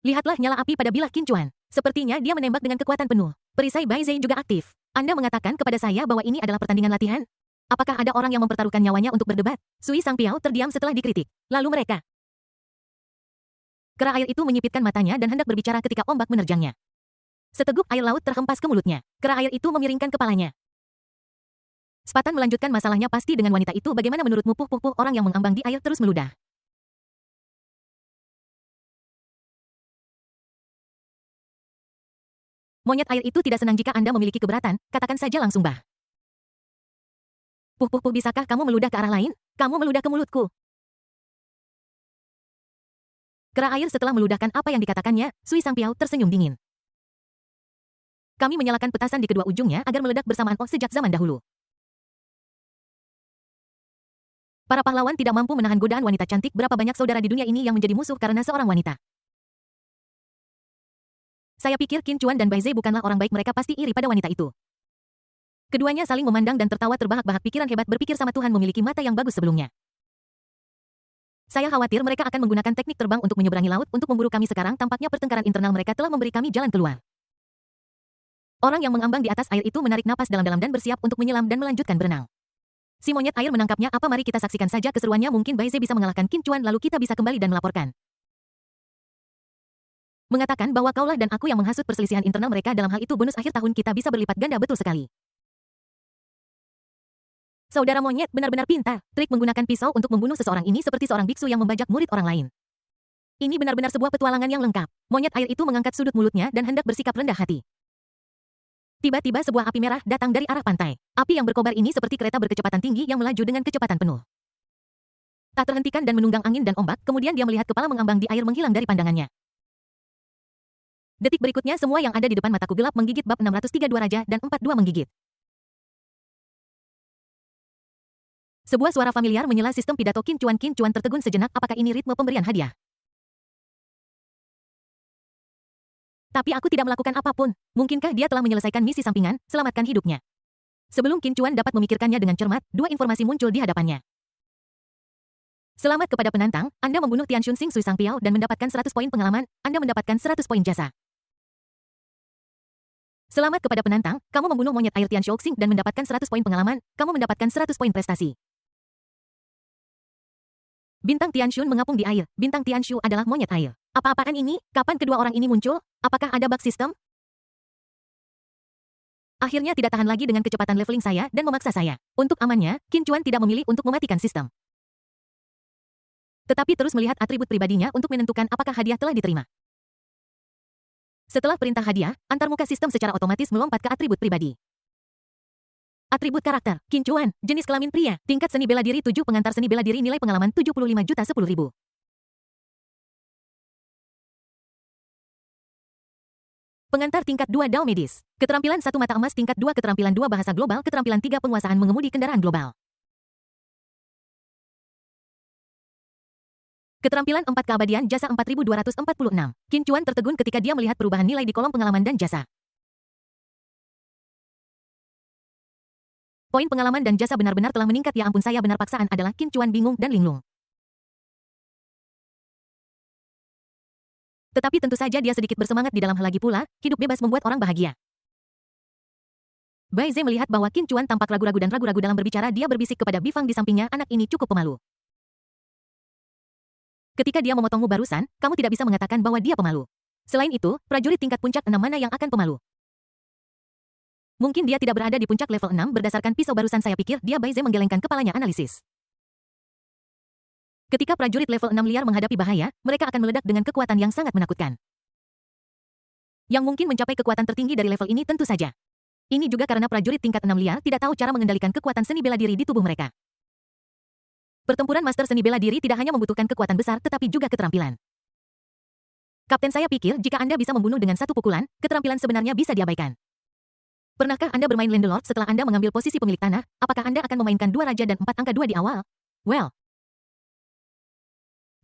Lihatlah nyala api pada bilah Qin Chuan. Sepertinya dia menembak dengan kekuatan penuh. Perisai Bai Ze juga aktif. Anda mengatakan kepada saya bahwa ini adalah pertandingan latihan? Apakah ada orang yang mempertaruhkan nyawanya untuk berdebat? Sui Sangpiao terdiam setelah dikritik. Lalu mereka. Kera air itu menyipitkan matanya dan hendak berbicara ketika ombak menerjangnya. Seteguk air laut terhempas ke mulutnya. Kera air itu memiringkan kepalanya. Sepatan melanjutkan masalahnya pasti dengan wanita itu. Bagaimana menurutmu? Puh-puh-puh, orang yang mengambang di air terus meludah. Monyet air itu tidak senang jika Anda memiliki keberatan, katakan saja langsung bah. Puh-puh-puh, bisakah kamu meludah ke arah lain? Kamu meludah ke mulutku. Kera air setelah meludahkan apa yang dikatakannya, Sui Sangpiao tersenyum dingin. Kami menyalakan petasan di kedua ujungnya agar meledak bersamaan sejak zaman dahulu. Para pahlawan tidak mampu menahan godaan wanita cantik. Berapa banyak saudara di dunia ini yang menjadi musuh karena seorang wanita. Saya pikir Qin Chuan dan Bai Ze bukanlah orang baik. Mereka pasti iri pada wanita itu. Keduanya saling memandang dan tertawa terbahak-bahak. Pikiran hebat, berpikir sama Tuhan memiliki mata yang bagus sebelumnya. Saya khawatir mereka akan menggunakan teknik terbang untuk menyeberangi laut untuk memburu kami sekarang. Tampaknya pertengkaran internal mereka telah memberi kami jalan keluar. Orang yang mengambang di atas air itu menarik napas dalam-dalam dan bersiap untuk menyelam dan melanjutkan berenang. Si monyet air menangkapnya. Apa, mari kita saksikan saja keseruannya. Mungkin Bai Ze bisa mengalahkan Qin Chuan lalu kita bisa kembali dan melaporkan. Mengatakan bahwa kaulah dan aku yang menghasut perselisihan internal mereka. Dalam hal itu bonus akhir tahun kita bisa berlipat ganda. Betul sekali. Saudara monyet benar-benar pintar. Trik menggunakan pisau untuk membunuh seseorang ini seperti seorang biksu yang membajak murid orang lain. Ini benar-benar sebuah petualangan yang lengkap. Monyet air itu mengangkat sudut mulutnya dan hendak bersikap rendah hati. Tiba-tiba sebuah api merah datang dari arah pantai. Api yang berkobar ini seperti kereta berkecepatan tinggi yang melaju dengan kecepatan penuh. Tak terhentikan dan menunggang angin dan ombak, kemudian dia melihat kepala mengambang di air menghilang dari pandangannya. Detik berikutnya semua yang ada di depan mataku gelap menggigit. Bab 632 Raja dan 42 menggigit. Sebuah suara familiar menyela sistem pidato Qin Chuan. Qin Chuan tertegun sejenak. Apakah ini ritme pemberian hadiah? Tapi aku tidak melakukan apapun. Mungkinkah dia telah menyelesaikan misi sampingan, selamatkan hidupnya? Sebelum Qin Chuan dapat memikirkannya dengan cermat, dua informasi muncul di hadapannya. Selamat kepada penantang, Anda membunuh Tian Xunsing Sui Sangpiao dan mendapatkan 100 poin pengalaman, Anda mendapatkan 100 poin jasa. Selamat kepada penantang, kamu membunuh monyet air Tian Xuxing dan mendapatkan 100 poin pengalaman, kamu mendapatkan 100 poin prestasi. Bintang Tian Xun mengapung di air. Bintang Tian Xu adalah monyet air. Apa-apaan ini? Kapan kedua orang ini muncul? Apakah ada bug sistem? Akhirnya tidak tahan lagi dengan kecepatan leveling saya dan memaksa saya. Untuk amannya, Qin Chuan tidak memilih untuk mematikan sistem. Tetapi terus melihat atribut pribadinya untuk menentukan apakah hadiah telah diterima. Setelah perintah hadiah, antarmuka sistem secara otomatis melompat ke atribut pribadi. Atribut karakter, Qin Chuan, jenis kelamin pria, tingkat seni bela diri 7 pengantar seni bela diri nilai pengalaman 75 juta 10.000. Pengantar tingkat 2 Dao Medis. Keterampilan 1 mata emas tingkat 2 keterampilan 2 bahasa global keterampilan 3 penguasaan mengemudi kendaraan global. Keterampilan 4 keabadian jasa 4246. Qin Chuan tertegun ketika dia melihat perubahan nilai di kolom pengalaman dan jasa. Poin pengalaman dan jasa benar-benar telah meningkat, ya ampun, saya benar, paksaan adalah Qin Chuan bingung dan linglung. Tetapi tentu saja dia sedikit bersemangat di dalam hal lagi pula, hidup bebas membuat orang bahagia. Bai Ze melihat bahwa Qin Chuan tampak ragu-ragu dan ragu-ragu dalam berbicara, dia berbisik kepada Bifang di sampingnya, anak ini cukup pemalu. Ketika dia memotongmu barusan, kamu tidak bisa mengatakan bahwa dia pemalu. Selain itu, prajurit tingkat puncak 6 mana yang akan pemalu? Mungkin dia tidak berada di puncak level 6 berdasarkan pisau barusan, saya pikir dia. Bai Ze menggelengkan kepalanya analisis. Ketika prajurit level 6 liar menghadapi bahaya, mereka akan meledak dengan kekuatan yang sangat menakutkan. Yang mungkin mencapai kekuatan tertinggi dari level ini tentu saja. Ini juga karena prajurit tingkat 6 liar tidak tahu cara mengendalikan kekuatan seni bela diri di tubuh mereka. Pertempuran master seni bela diri tidak hanya membutuhkan kekuatan besar tetapi juga keterampilan. Kapten, saya pikir jika Anda bisa membunuh dengan satu pukulan, keterampilan sebenarnya bisa diabaikan. Pernahkah Anda bermain Landelord setelah Anda mengambil posisi pemilik tanah? Apakah Anda akan memainkan 2 raja dan 4 angka 2 di awal? Well,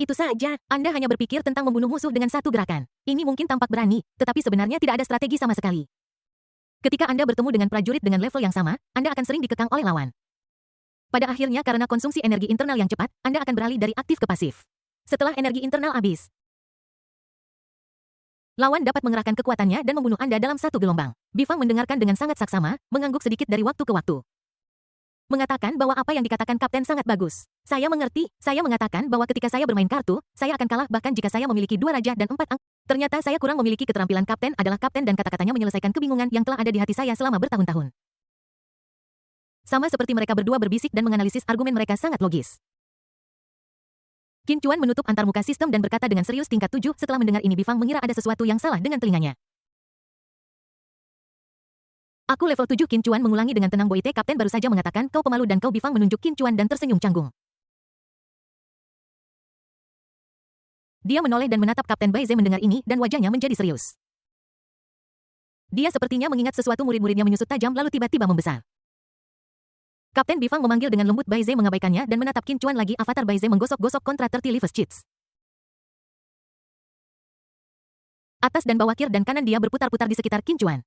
itu saja, Anda hanya berpikir tentang membunuh musuh dengan satu gerakan. Ini mungkin tampak berani, tetapi sebenarnya tidak ada strategi sama sekali. Ketika Anda bertemu dengan prajurit dengan level yang sama, Anda akan sering dikekang oleh lawan. Pada akhirnya karena konsumsi energi internal yang cepat, Anda akan beralih dari aktif ke pasif. Setelah energi internal habis, lawan dapat mengerahkan kekuatannya dan membunuh Anda dalam satu gelombang. Bifang mendengarkan dengan sangat saksama, mengangguk sedikit dari waktu ke waktu. Mengatakan bahwa apa yang dikatakan kapten sangat bagus. Saya mengerti, saya mengatakan bahwa ketika saya bermain kartu, saya akan kalah bahkan jika saya memiliki 2 raja dan 4 angka. Ternyata saya kurang memiliki keterampilan. Kapten adalah kapten dan kata-katanya menyelesaikan kebingungan yang telah ada di hati saya selama bertahun-tahun. Sama seperti mereka berdua berbisik dan menganalisis argumen mereka sangat logis. Qin Chuan menutup antarmuka sistem dan berkata dengan serius tingkat 7 setelah mendengar ini Bifang mengira ada sesuatu yang salah dengan telinganya. Aku level 7. Qin Chuan mengulangi dengan tenang. Boite, kapten baru saja mengatakan kau pemalu dan kau. Bifang menunjuk Qin Chuan dan tersenyum canggung. Dia menoleh dan menatap Kapten Bai Ze mendengar ini dan wajahnya menjadi serius. Dia sepertinya mengingat sesuatu. Murid-muridnya menyusut tajam lalu tiba-tiba membesar. Kapten Bifang memanggil dengan lembut. Bai Ze mengabaikannya dan menatap Qin Chuan lagi. Avatar Bai Ze menggosok-gosok kontra 30 Leaves Cheats. Atas dan bawah, kiri dan kanan dia berputar-putar di sekitar Qin Chuan.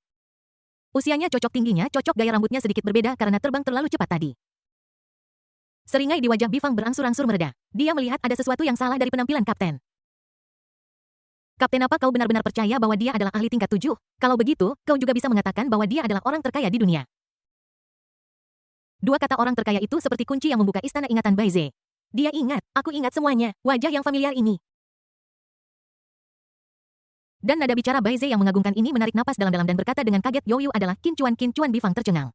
Usianya cocok, tingginya cocok, gaya rambutnya sedikit berbeda karena terbang terlalu cepat tadi. Seringai di wajah Bifang berangsur-angsur mereda. Dia melihat ada sesuatu yang salah dari penampilan kapten. Kapten, apa kau benar-benar percaya bahwa dia adalah ahli tingkat 7? Kalau begitu, kau juga bisa mengatakan bahwa dia adalah orang terkaya di dunia. Dua kata orang terkaya itu seperti kunci yang membuka istana ingatan Bai Ze. Dia ingat, aku ingat semuanya, wajah yang familiar ini. Dan nada bicara Bai Ze yang mengagumkan ini menarik napas dalam-dalam dan berkata dengan kaget, Youyu adalah Qin Chuan. Qin Chuan. Bifang tercengang.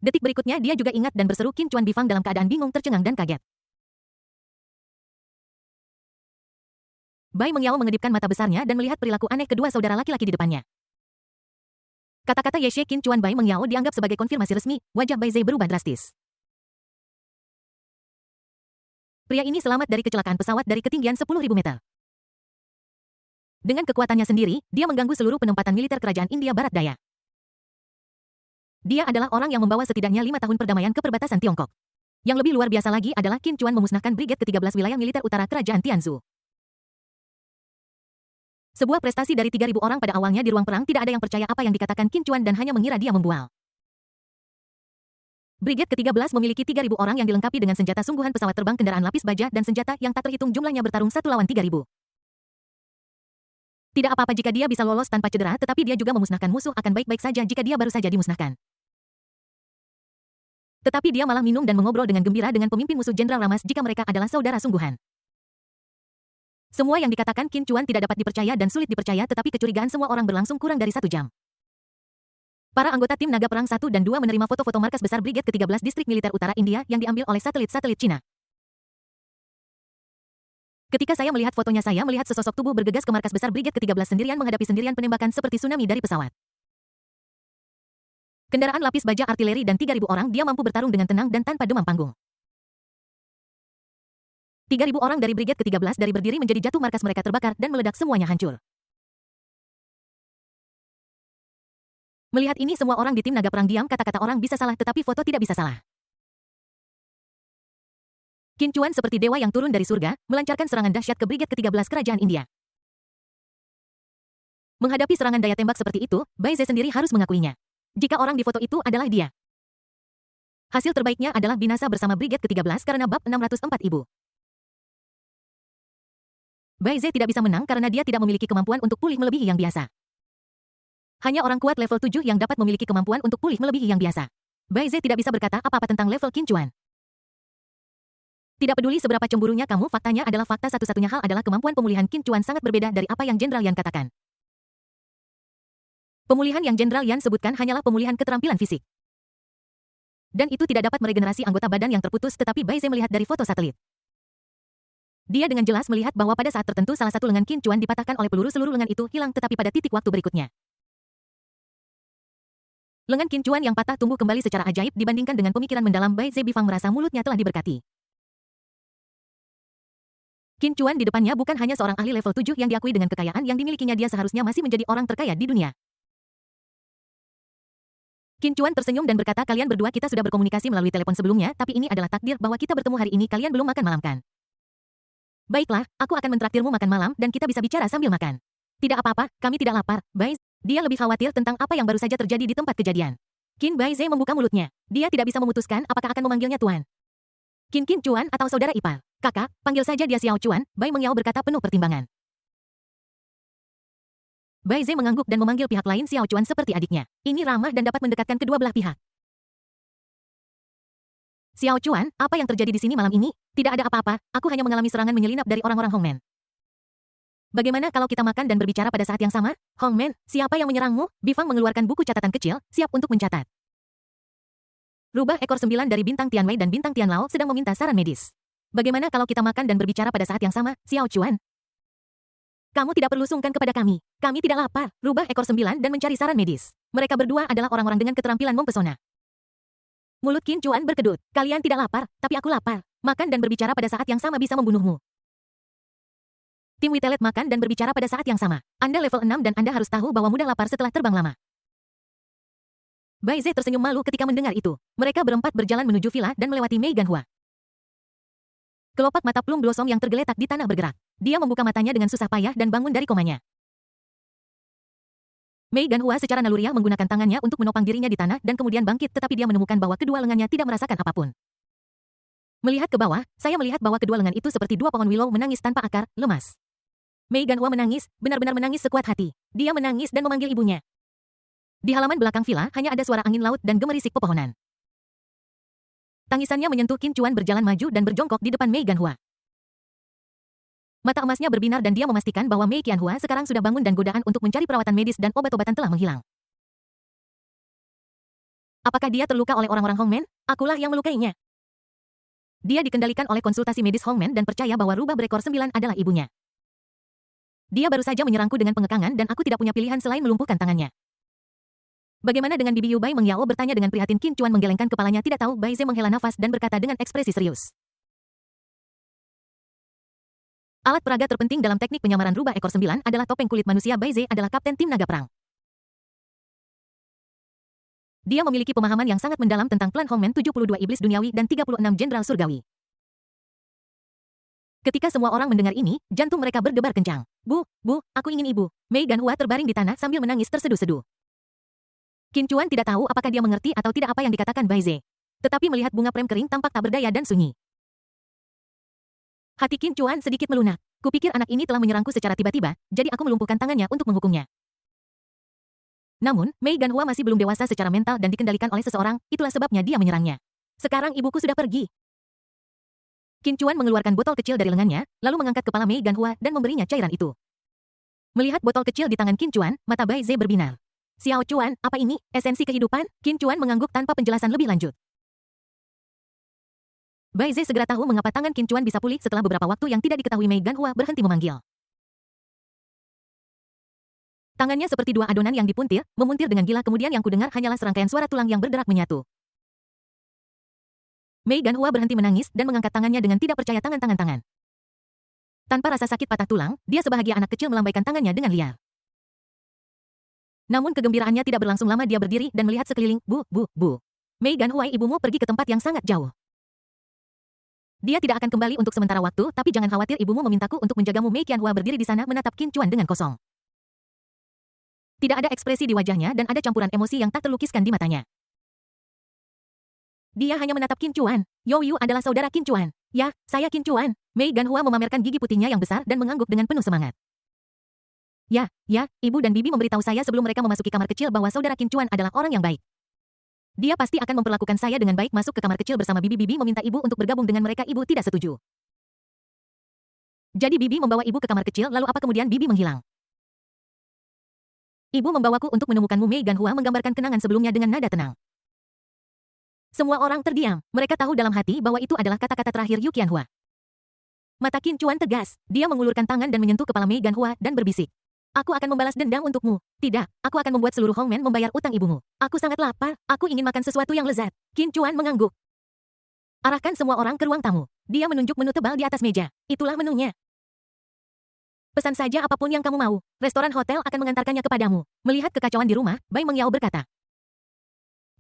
Detik berikutnya dia juga ingat dan berseru Qin Chuan. Bifang dalam keadaan bingung, tercengang dan kaget. Bai Mengyao mengedipkan mata besarnya dan melihat perilaku aneh kedua saudara laki-laki di depannya. Kata-kata Yeshe Qin Chuan Bai Mengyao dianggap sebagai konfirmasi resmi, wajah Bai Ze berubah drastis. Pria ini selamat dari kecelakaan pesawat dari ketinggian 10.000 meter. Dengan kekuatannya sendiri, dia mengganggu seluruh penempatan militer kerajaan India Barat Daya. Dia adalah orang yang membawa setidaknya 5 tahun perdamaian ke perbatasan Tiongkok. Yang lebih luar biasa lagi adalah Qin Chuan memusnahkan Brigade ke-13 wilayah militer utara kerajaan Tianzhu. Sebuah prestasi dari 3.000 orang pada awalnya di ruang perang. Tidak ada yang percaya apa yang dikatakan Qin Chuan dan hanya mengira dia membual. Brigade ke-13 memiliki 3.000 orang yang dilengkapi dengan senjata sungguhan, pesawat terbang, kendaraan lapis baja, dan senjata yang tak terhitung jumlahnya bertarung 1 lawan 3.000. Tidak apa-apa jika dia bisa lolos tanpa cedera, tetapi dia juga memusnahkan musuh akan baik-baik saja jika dia baru saja dimusnahkan. Tetapi dia malah minum dan mengobrol dengan gembira dengan pemimpin musuh Jenderal Ramas jika mereka adalah saudara sungguhan. Semua yang dikatakan Qin Chuan tidak dapat dipercaya dan sulit dipercaya, tetapi kecurigaan semua orang berlangsung kurang dari 1 jam. Para anggota tim Naga Perang 1 dan 2 menerima foto-foto markas besar Brigade ke-13 Distrik Militer Utara India yang diambil oleh satelit-satelit Cina. Ketika saya melihat fotonya, saya melihat sesosok tubuh bergegas ke markas besar Brigade ke-13 sendirian menghadapi sendirian penembakan seperti tsunami dari pesawat. Kendaraan lapis baja artileri dan 3.000 orang, dia mampu bertarung dengan tenang dan tanpa demam panggung. 3.000 orang dari Brigade ke-13 dari berdiri menjadi jatuh, markas mereka terbakar dan meledak, semuanya hancur. Melihat ini, semua orang di tim Naga Perang diam. Kata-kata orang bisa salah, tetapi foto tidak bisa salah. Qin Chuan seperti dewa yang turun dari surga, melancarkan serangan dahsyat ke Brigade ke-13 Kerajaan India. Menghadapi serangan daya tembak seperti itu, Bai Ze sendiri harus mengakuinya. Jika orang di foto itu adalah dia. Hasil terbaiknya adalah binasa bersama Brigade ke-13 karena bab 604 ibu. Bai Ze tidak bisa menang karena dia tidak memiliki kemampuan untuk pulih melebihi yang biasa. Hanya orang kuat level 7 yang dapat memiliki kemampuan untuk pulih melebihi yang biasa. Bai Ze tidak bisa berkata apa-apa tentang level Qin Chuan. Tidak peduli seberapa cemburunya kamu, faktanya adalah fakta. Satu-satunya hal adalah kemampuan pemulihan Qin Chuan sangat berbeda dari apa yang Jenderal Yan katakan. Pemulihan yang Jenderal Yan sebutkan hanyalah pemulihan keterampilan fisik. Dan itu tidak dapat meregenerasi anggota badan yang terputus, tetapi Bai Ze melihat dari foto satelit. Dia dengan jelas melihat bahwa pada saat tertentu salah satu lengan Qin Chuan dipatahkan oleh peluru, seluruh lengan itu hilang tetapi pada titik waktu berikutnya. Lengan Qin Chuan yang patah tumbuh kembali secara ajaib. Dibandingkan dengan pemikiran mendalam, Bai Ze Bifang merasa mulutnya telah diberkati. Qin Chuan di depannya bukan hanya seorang ahli level 7 yang diakui dengan kekayaan yang dimilikinya, dia seharusnya masih menjadi orang terkaya di dunia. Qin Chuan tersenyum dan berkata, kalian berdua, kita sudah berkomunikasi melalui telepon sebelumnya, tapi ini adalah takdir bahwa kita bertemu hari ini. Kalian belum makan malam kan? Baiklah, aku akan mentraktirmu makan malam dan kita bisa bicara sambil makan. Tidak apa-apa, kami tidak lapar, Bai. Dia lebih khawatir tentang apa yang baru saja terjadi di tempat kejadian. Bai Ze membuka mulutnya. Dia tidak bisa memutuskan apakah akan memanggilnya Tuan Qin Chuan atau saudara ipar. Kakak, panggil saja dia Xiao Chuan, Bai Mengyao berkata penuh pertimbangan. Bai Ze mengangguk dan memanggil pihak lain Xiao Chuan seperti adiknya. Ini ramah dan dapat mendekatkan kedua belah pihak. Xiao Chuan, apa yang terjadi di sini malam ini? Tidak ada apa-apa, aku hanya mengalami serangan menyelinap dari orang-orang Hongmen. Bagaimana kalau kita makan dan berbicara pada saat yang sama? Hongmen, siapa yang menyerangmu? Bifang mengeluarkan buku catatan kecil, siap untuk mencatat. Rubah ekor 9 dari Bintang Tianwei dan Bintang Tianlao sedang meminta saran medis. Bagaimana kalau kita makan dan berbicara pada saat yang sama, Xiao Chuan? Kamu tidak perlu sungkan kepada kami. Kami tidak lapar. Rubah ekor 9 dan mencari saran medis. Mereka berdua adalah orang-orang dengan keterampilan mempesona. Mulut Qin Chuan berkedut. Kalian tidak lapar, tapi aku lapar. Makan dan berbicara pada saat yang sama bisa membunuhmu. Tim Witelet makan dan berbicara pada saat yang sama. Anda level 6 dan Anda harus tahu bahwa mudah lapar setelah terbang lama. Bai Ze tersenyum malu ketika mendengar itu. Mereka berempat berjalan menuju villa dan melewati Mei Ganhua. Kelopak mata Plum Blossom yang tergeletak di tanah bergerak. Dia membuka matanya dengan susah payah dan bangun dari komanya. Mei Ganhua secara naluriah menggunakan tangannya untuk menopang dirinya di tanah dan kemudian bangkit, tetapi dia menemukan bahwa kedua lengannya tidak merasakan apapun. Melihat ke bawah, saya melihat bahwa kedua lengan itu seperti dua pohon willow menangis tanpa akar, lemas. Mei Ganhua menangis, benar-benar menangis sekuat hati. Dia menangis dan memanggil ibunya. Di halaman belakang villa, hanya ada suara angin laut dan gemerisik pepohonan. Tangisannya menyentuh Qin Chuan berjalan maju dan berjongkok di depan Mei Ganhua. Mata emasnya berbinar dan dia memastikan bahwa Mei Qianhua sekarang sudah bangun dan godaan untuk mencari perawatan medis dan obat-obatan telah menghilang. Apakah dia terluka oleh orang-orang Hongmen? Akulah yang melukainya. Dia dikendalikan oleh konsultasi medis Hongmen dan percaya bahwa rubah berekor 9 adalah ibunya. Dia baru saja menyerangku dengan pengekangan dan aku tidak punya pilihan selain melumpuhkan tangannya. Bagaimana dengan Bibi Yu? Bai Mengyao bertanya dengan prihatin. Qin Chuan menggelengkan kepalanya tidak tahu. Bai Ze menghela nafas dan berkata dengan ekspresi serius. Alat peraga terpenting dalam teknik penyamaran rubah ekor 9 adalah topeng kulit manusia. Bai Ze adalah kapten tim naga perang. Dia memiliki pemahaman yang sangat mendalam tentang klan Hongmen, 72 iblis duniawi dan 36 jenderal surgawi. Ketika semua orang mendengar ini, jantung mereka berdebar kencang. Bu, aku ingin ibu. Mei Ganhua terbaring di tanah sambil menangis terseduh-seduh. Qin Chuan tidak tahu apakah dia mengerti atau tidak apa yang dikatakan Bai Ze. Tetapi melihat bunga prem kering tampak tak berdaya dan sunyi. Hati Qin Chuan sedikit melunak. Kupikir anak ini telah menyerangku secara tiba-tiba, jadi aku melumpuhkan tangannya untuk menghukumnya. Namun, Mei Ganhua masih belum dewasa secara mental dan dikendalikan oleh seseorang, itulah sebabnya dia menyerangnya. Sekarang ibuku sudah pergi. Qin Chuan mengeluarkan botol kecil dari lengannya, lalu mengangkat kepala Mei Ganhua dan memberinya cairan itu. Melihat botol kecil di tangan Qin Chuan, mata Bai Ze berbinar. Xiao Chuan, apa ini? Esensi kehidupan? Qin Chuan mengangguk tanpa penjelasan lebih lanjut. Bai Zhe segera tahu mengapa tangan Qin Chuan bisa pulih setelah beberapa waktu yang tidak diketahui Mei Ganhua berhenti memanggil. Tangannya seperti dua adonan yang dipuntir, memuntir dengan gila, kemudian yang kudengar hanyalah serangkaian suara tulang yang berderak menyatu. Mei Ganhua berhenti menangis dan mengangkat tangannya dengan tidak percaya tangan. Tanpa rasa sakit patah tulang, dia sebahagia anak kecil melambaikan tangannya dengan liar. Namun kegembiraannya tidak berlangsung lama, dia berdiri dan melihat sekeliling. Bu. Mei Ganhua, ibumu pergi ke tempat yang sangat jauh. Dia tidak akan kembali untuk sementara waktu, tapi jangan khawatir, ibumu memintaku untuk menjagamu. Mei Qianhua berdiri di sana menatap Qin Chuan dengan kosong. Tidak ada ekspresi di wajahnya dan ada campuran emosi yang tak terlukiskan di matanya. Dia hanya menatap Qin Chuan. You adalah saudara Qin Chuan. Ya, saya Qin Chuan. Mei Ganhua memamerkan gigi putihnya yang besar dan mengangguk dengan penuh semangat. Ya, ibu dan bibi memberitahu saya sebelum mereka memasuki kamar kecil bahwa saudara Qin Chuan adalah orang yang baik. Dia pasti akan memperlakukan saya dengan baik. Masuk ke kamar kecil bersama bibi. Bibi meminta ibu untuk bergabung dengan mereka. Ibu tidak setuju. Jadi bibi membawa ibu ke kamar kecil, lalu apa kemudian bibi menghilang. Ibu membawaku untuk menemukanmu. Mei Ganhua menggambarkan kenangan sebelumnya dengan nada tenang. Semua orang terdiam. Mereka tahu dalam hati bahwa itu adalah kata-kata terakhir Yu Qianhua. Mata Qin Chuan tegas. Dia mengulurkan tangan dan menyentuh kepala Mei Ganhua dan berbisik. Aku akan membalas dendam untukmu. Tidak, aku akan membuat seluruh Hongmen membayar utang ibumu. Aku sangat lapar, aku ingin makan sesuatu yang lezat. Qin Chuan mengangguk. Arahkan semua orang ke ruang tamu. Dia menunjuk menu tebal di atas meja. Itulah menunya. Pesan saja apapun yang kamu mau. Restoran hotel akan mengantarkannya kepadamu. Melihat kekacauan di rumah, Bai Mengyao berkata.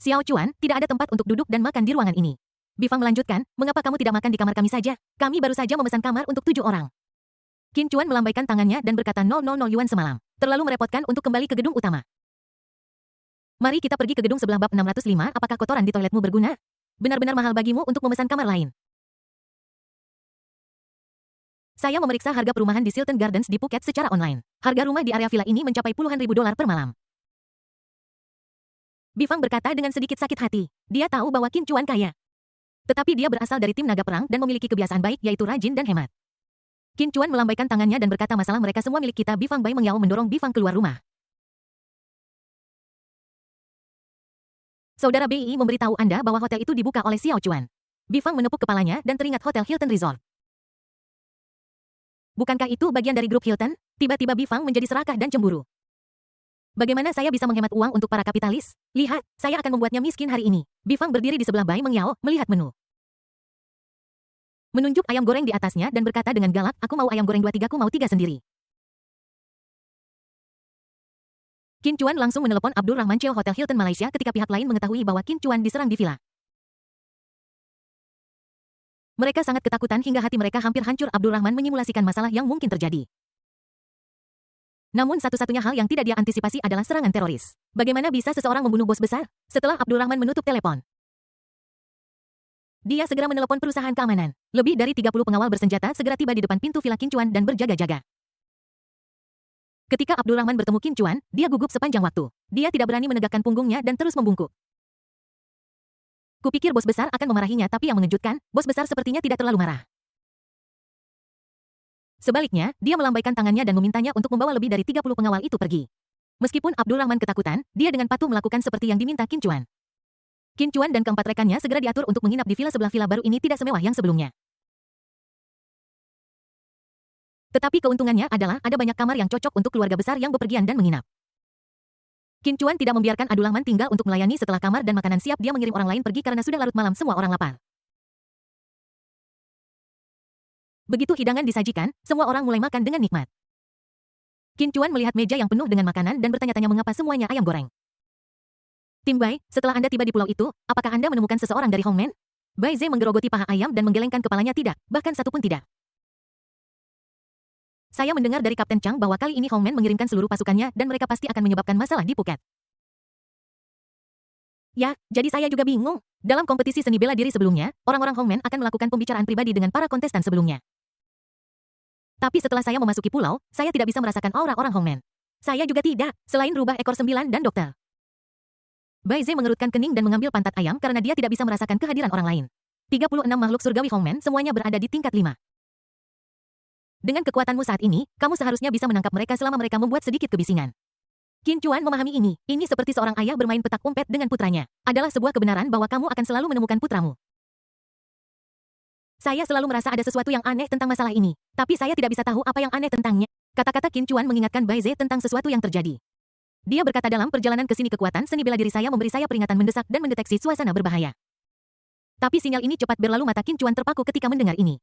Xiao Chuan, tidak ada tempat untuk duduk dan makan di ruangan ini. Bifang melanjutkan, mengapa kamu tidak makan di kamar kami saja? Kami baru saja memesan kamar untuk 7 orang. Qin Chuan melambaikan tangannya dan berkata 000 yuan semalam. Terlalu merepotkan untuk kembali ke gedung utama. Mari kita pergi ke gedung sebelah. Bab 605. Apakah kotoran di toiletmu berguna? Benar-benar mahal bagimu untuk memesan kamar lain. Saya memeriksa harga perumahan di Silton Gardens di Phuket secara online. Harga rumah di area villa ini mencapai puluhan ribu dolar per malam. Bifang berkata dengan sedikit sakit hati. Dia tahu bahwa Qin Chuan kaya. Tetapi dia berasal dari tim naga perang dan memiliki kebiasaan baik, yaitu rajin dan hemat. Qin Chuan melambaikan tangannya dan berkata, masalah mereka semua milik kita. Bifang. Bai Mengyao mendorong Bifang keluar rumah. Saudara BI memberitahu Anda bahwa hotel itu dibuka oleh Xiao Chuan. Bifang menepuk kepalanya dan teringat Hotel Hilton Resort. Bukankah itu bagian dari grup Hilton? Tiba-tiba Bifang menjadi serakah dan cemburu. Bagaimana saya bisa menghemat uang untuk para kapitalis? Lihat, saya akan membuatnya miskin hari ini. Bifang berdiri di sebelah Bai Mengyao, melihat menu. Menunjuk ayam goreng di atasnya dan berkata dengan galak, aku mau ayam goreng 2, 3, aku mau 3 sendiri. Qin Chuan langsung menelepon Abdul Rahman CEO Hotel Hilton Malaysia ketika pihak lain mengetahui bahwa Qin Chuan diserang di villa. Mereka sangat ketakutan hingga hati mereka hampir hancur. Abdul Rahman menyimulasikan masalah yang mungkin terjadi. Namun satu-satunya hal yang tidak dia antisipasi adalah serangan teroris. Bagaimana bisa seseorang membunuh bos besar? Setelah Abdul Rahman menutup telepon, dia segera menelepon perusahaan keamanan. Lebih dari 30 pengawal bersenjata segera tiba di depan pintu villa Qin Chuan dan berjaga-jaga. Ketika Abdul Rahman bertemu Qin Chuan, dia gugup sepanjang waktu. Dia tidak berani menegakkan punggungnya dan terus membungkuk. Kupikir bos besar akan memarahinya, tapi yang mengejutkan, bos besar sepertinya tidak terlalu marah. Sebaliknya, dia melambaikan tangannya dan memintanya untuk membawa lebih dari 30 pengawal itu pergi. Meskipun Abdul Rahman ketakutan, dia dengan patuh melakukan seperti yang diminta Qin Chuan. Qin Chuan dan keempat rekannya segera diatur untuk menginap di villa sebelah. Villa baru ini tidak semewah yang sebelumnya. Tetapi keuntungannya adalah ada banyak kamar yang cocok untuk keluarga besar yang bepergian dan menginap. Qin Chuan tidak membiarkan Abdul Rahman tinggal untuk melayani. Setelah kamar dan makanan siap, dia mengirim orang lain pergi karena sudah larut malam, semua orang lapar. Begitu hidangan disajikan, semua orang mulai makan dengan nikmat. Qin Chuan melihat meja yang penuh dengan makanan dan bertanya-tanya mengapa semuanya ayam goreng. Tim Bai, setelah Anda tiba di pulau itu, apakah Anda menemukan seseorang dari Hongmen? Bai Zhe menggerogoti paha ayam dan menggelengkan kepalanya. Tidak, bahkan satu pun tidak. Saya mendengar dari Kapten Chang bahwa kali ini Hongmen mengirimkan seluruh pasukannya dan mereka pasti akan menyebabkan masalah di Phuket. Ya, jadi saya juga bingung. Dalam kompetisi seni bela diri sebelumnya, orang-orang Hongmen akan melakukan pembicaraan pribadi dengan para kontestan sebelumnya. Tapi setelah saya memasuki pulau, saya tidak bisa merasakan aura orang Hongmen. Saya juga tidak, selain rubah ekor 9 dan dokter. Bai Zhe mengerutkan kening dan mengambil pantat ayam karena dia tidak bisa merasakan kehadiran orang lain. 36 makhluk surgawi Hongmen semuanya berada di tingkat 5. Dengan kekuatanmu saat ini, kamu seharusnya bisa menangkap mereka selama mereka membuat sedikit kebisingan. Qin Chuan memahami ini. Ini seperti seorang ayah bermain petak umpet dengan putranya. Adalah sebuah kebenaran bahwa kamu akan selalu menemukan putramu. Saya selalu merasa ada sesuatu yang aneh tentang masalah ini. Tapi saya tidak bisa tahu apa yang aneh tentangnya. Kata-kata Qin Chuan mengingatkan Bai Ze tentang sesuatu yang terjadi. Dia berkata dalam perjalanan ke sini kekuatan seni bela diri saya memberi saya peringatan mendesak dan mendeteksi suasana berbahaya. Tapi sinyal ini cepat berlalu mata Qin Chuan terpaku ketika mendengar ini.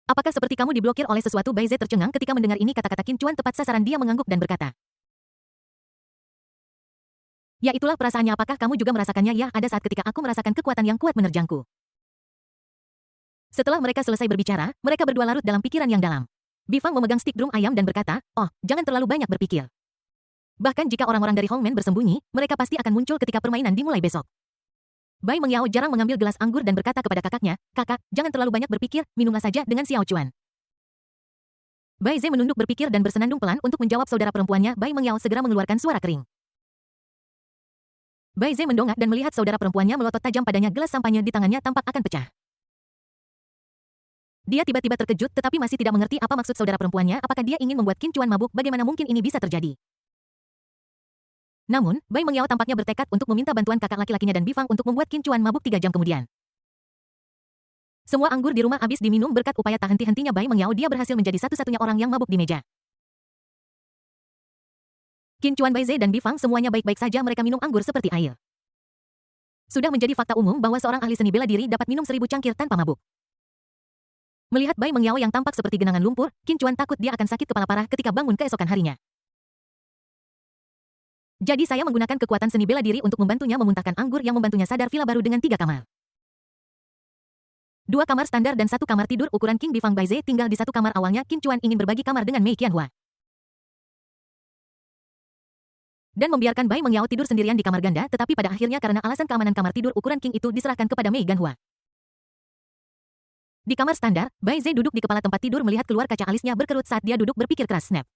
Apakah seperti kamu diblokir oleh sesuatu? Bai Ze tercengang ketika mendengar ini kata-kata Qin Chuan tepat sasaran. Dia mengangguk dan berkata. Ya itulah perasaannya, apakah kamu juga merasakannya? Ya, ada saat ketika aku merasakan kekuatan yang kuat menerjangku. Setelah mereka selesai berbicara, mereka berdua larut dalam pikiran yang dalam. Bifang memegang stik drum ayam dan berkata, oh, jangan terlalu banyak berpikir. Bahkan jika orang-orang dari Hongmen bersembunyi, mereka pasti akan muncul ketika permainan dimulai besok. Bai Mengyao jarang mengambil gelas anggur dan berkata kepada kakaknya, kakak, jangan terlalu banyak berpikir, minumlah saja dengan Xiao Chuan. Bai Ze menunduk berpikir dan bersenandung pelan untuk menjawab saudara perempuannya. Bai Mengyao segera mengeluarkan suara kering. Bai Ze mendongak dan melihat saudara perempuannya melotot tajam padanya. Gelas sampahnya di tangannya tampak akan pecah. Dia tiba-tiba terkejut tetapi masih tidak mengerti apa maksud saudara perempuannya. Apakah dia ingin membuat Qin Chuan mabuk? Bagaimana mungkin ini bisa terjadi? Namun, Bai Mengyao tampaknya bertekad untuk meminta bantuan kakak laki-lakinya dan Bifang untuk membuat Qin Chuan mabuk 3 jam kemudian. Semua anggur di rumah habis diminum berkat upaya tak henti-hentinya Bai Mengyao. Dia berhasil menjadi satu-satunya orang yang mabuk di meja. Qin Chuan, Bai Ze dan Bifang semuanya baik-baik saja. Mereka minum anggur seperti air. Sudah menjadi fakta umum bahwa seorang ahli seni bela diri dapat minum 1000 cangkir tanpa mabuk. Melihat Bai Mengyao yang tampak seperti genangan lumpur, Qin Chuan takut dia akan sakit kepala parah ketika bangun keesokan harinya. Jadi saya menggunakan kekuatan seni bela diri untuk membantunya memuntahkan anggur yang membantunya sadar. Villa baru dengan 3 kamar. 2 kamar standar dan 1 kamar tidur ukuran king. Bifang, Bai Ze tinggal di 1 kamar. Awalnya Qin Chuan ingin berbagi kamar dengan Mei Qianhua dan membiarkan Bai Mengyao tidur sendirian di kamar ganda, tetapi pada akhirnya karena alasan keamanan kamar tidur ukuran king itu diserahkan kepada Mei Ganhua. Di kamar standar, Bai Ze duduk di kepala tempat tidur melihat keluar kaca. Alisnya berkerut saat dia duduk berpikir keras. Snap.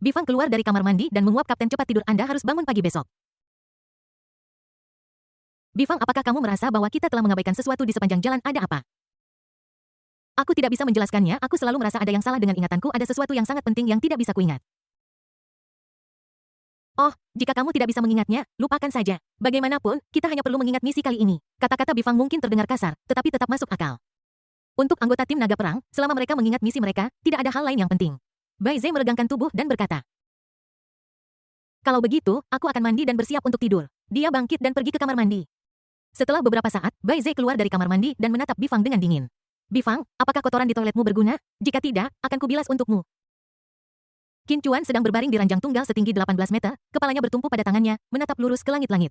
Bifang keluar dari kamar mandi dan menguap, kapten cepat tidur, Anda harus bangun pagi besok. Bifang, apakah kamu merasa bahwa kita telah mengabaikan sesuatu di sepanjang jalan? Ada apa? Aku tidak bisa menjelaskannya, aku selalu merasa ada yang salah dengan ingatanku, ada sesuatu yang sangat penting yang tidak bisa kuingat. Oh, jika kamu tidak bisa mengingatnya, lupakan saja. Bagaimanapun, kita hanya perlu mengingat misi kali ini. Kata-kata Bifang mungkin terdengar kasar, tetapi tetap masuk akal. Untuk anggota tim naga perang, selama mereka mengingat misi mereka, tidak ada hal lain yang penting. Bai Ze meregangkan tubuh dan berkata, kalau begitu, aku akan mandi dan bersiap untuk tidur. Dia bangkit dan pergi ke kamar mandi. Setelah beberapa saat, Bai Ze keluar dari kamar mandi dan menatap Bifang dengan dingin. Bifang, apakah kotoran di toiletmu berguna? Jika tidak, akan kubilas untukmu. Qin Chuan sedang berbaring di ranjang tunggal setinggi 18 meter, kepalanya bertumpu pada tangannya, menatap lurus ke langit-langit.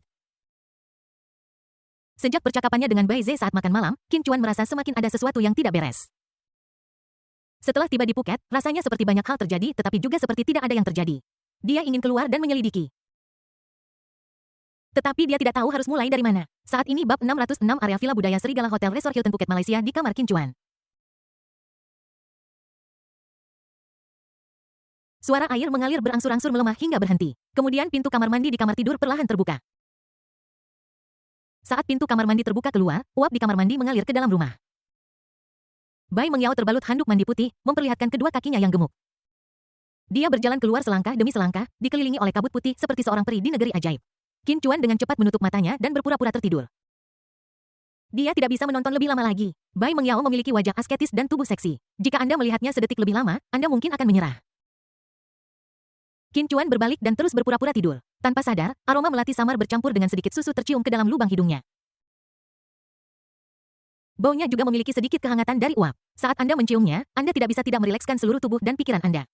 Sejak percakapannya dengan Bai Ze saat makan malam, Qin Chuan merasa semakin ada sesuatu yang tidak beres. Setelah tiba di Phuket, rasanya seperti banyak hal terjadi, tetapi juga seperti tidak ada yang terjadi. Dia ingin keluar dan menyelidiki. Tetapi dia tidak tahu harus mulai dari mana. Saat ini bab 606 area Villa Budaya Serigala Hotel Resort Hilton Phuket Malaysia di kamar Qin Chuan. Suara air mengalir berangsur-angsur melemah hingga berhenti. Kemudian pintu kamar mandi di kamar tidur perlahan terbuka. Saat pintu kamar mandi terbuka keluar, uap di kamar mandi mengalir ke dalam rumah. Bai Mengyao terbalut handuk mandi putih, memperlihatkan kedua kakinya yang gemuk. Dia berjalan keluar selangkah demi selangkah, dikelilingi oleh kabut putih seperti seorang peri di negeri ajaib. Qin Chuan dengan cepat menutup matanya dan berpura-pura tertidur. Dia tidak bisa menonton lebih lama lagi. Bai Mengyao memiliki wajah asketis dan tubuh seksi. Jika Anda melihatnya sedetik lebih lama, Anda mungkin akan menyerah. Qin Chuan berbalik dan terus berpura-pura tidur. Tanpa sadar, aroma melati samar bercampur dengan sedikit susu tercium ke dalam lubang hidungnya. Baunya juga memiliki sedikit kehangatan dari uap. Saat Anda menciumnya, Anda tidak bisa tidak merilekskan seluruh tubuh dan pikiran Anda.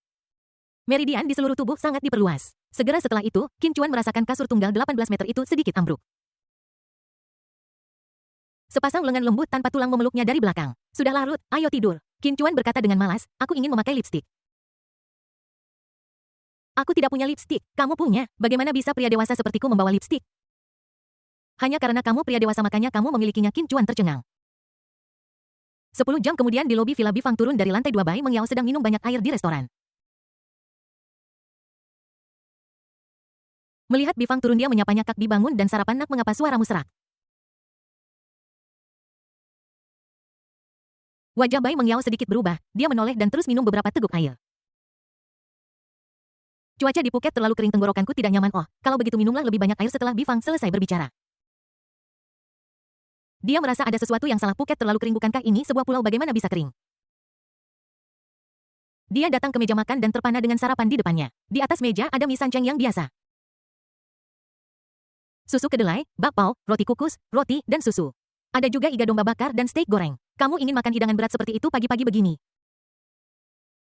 Meridian di seluruh tubuh sangat diperluas. Segera setelah itu, Qin Chuan merasakan kasur tunggal 18 meter itu sedikit ambruk. Sepasang lengan lembut tanpa tulang memeluknya dari belakang. Sudah larut, ayo tidur. Qin Chuan berkata dengan malas, aku ingin memakai lipstik. Aku tidak punya lipstik, kamu punya. Bagaimana bisa pria dewasa sepertiku membawa lipstik? Hanya karena kamu pria dewasa makanya kamu memilikinya. Qin Chuan tercengang. 10 jam kemudian di lobi Villa Bifang turun dari lantai 2. Bai Mengyao sedang minum banyak air di restoran. Melihat Bifang turun dia menyapanya, kak dibangun dan sarapan nak, mengapa suaramu serak? Wajah Bai Mengyao sedikit berubah, dia menoleh dan terus minum beberapa teguk air. Cuaca di Phuket terlalu kering, tenggorokanku tidak nyaman. Oh, kalau begitu minumlah lebih banyak air. Setelah Bifang selesai berbicara, dia merasa ada sesuatu yang salah. Phuket terlalu kering, bukankah ini sebuah pulau, bagaimana bisa kering? Dia datang ke meja makan dan terpana dengan sarapan di depannya. Di atas meja ada mie sanceng yang biasa. Susu kedelai, bakpao, roti kukus, roti, dan susu. Ada juga iga domba bakar dan steak goreng. Kamu ingin makan hidangan berat seperti itu pagi-pagi begini?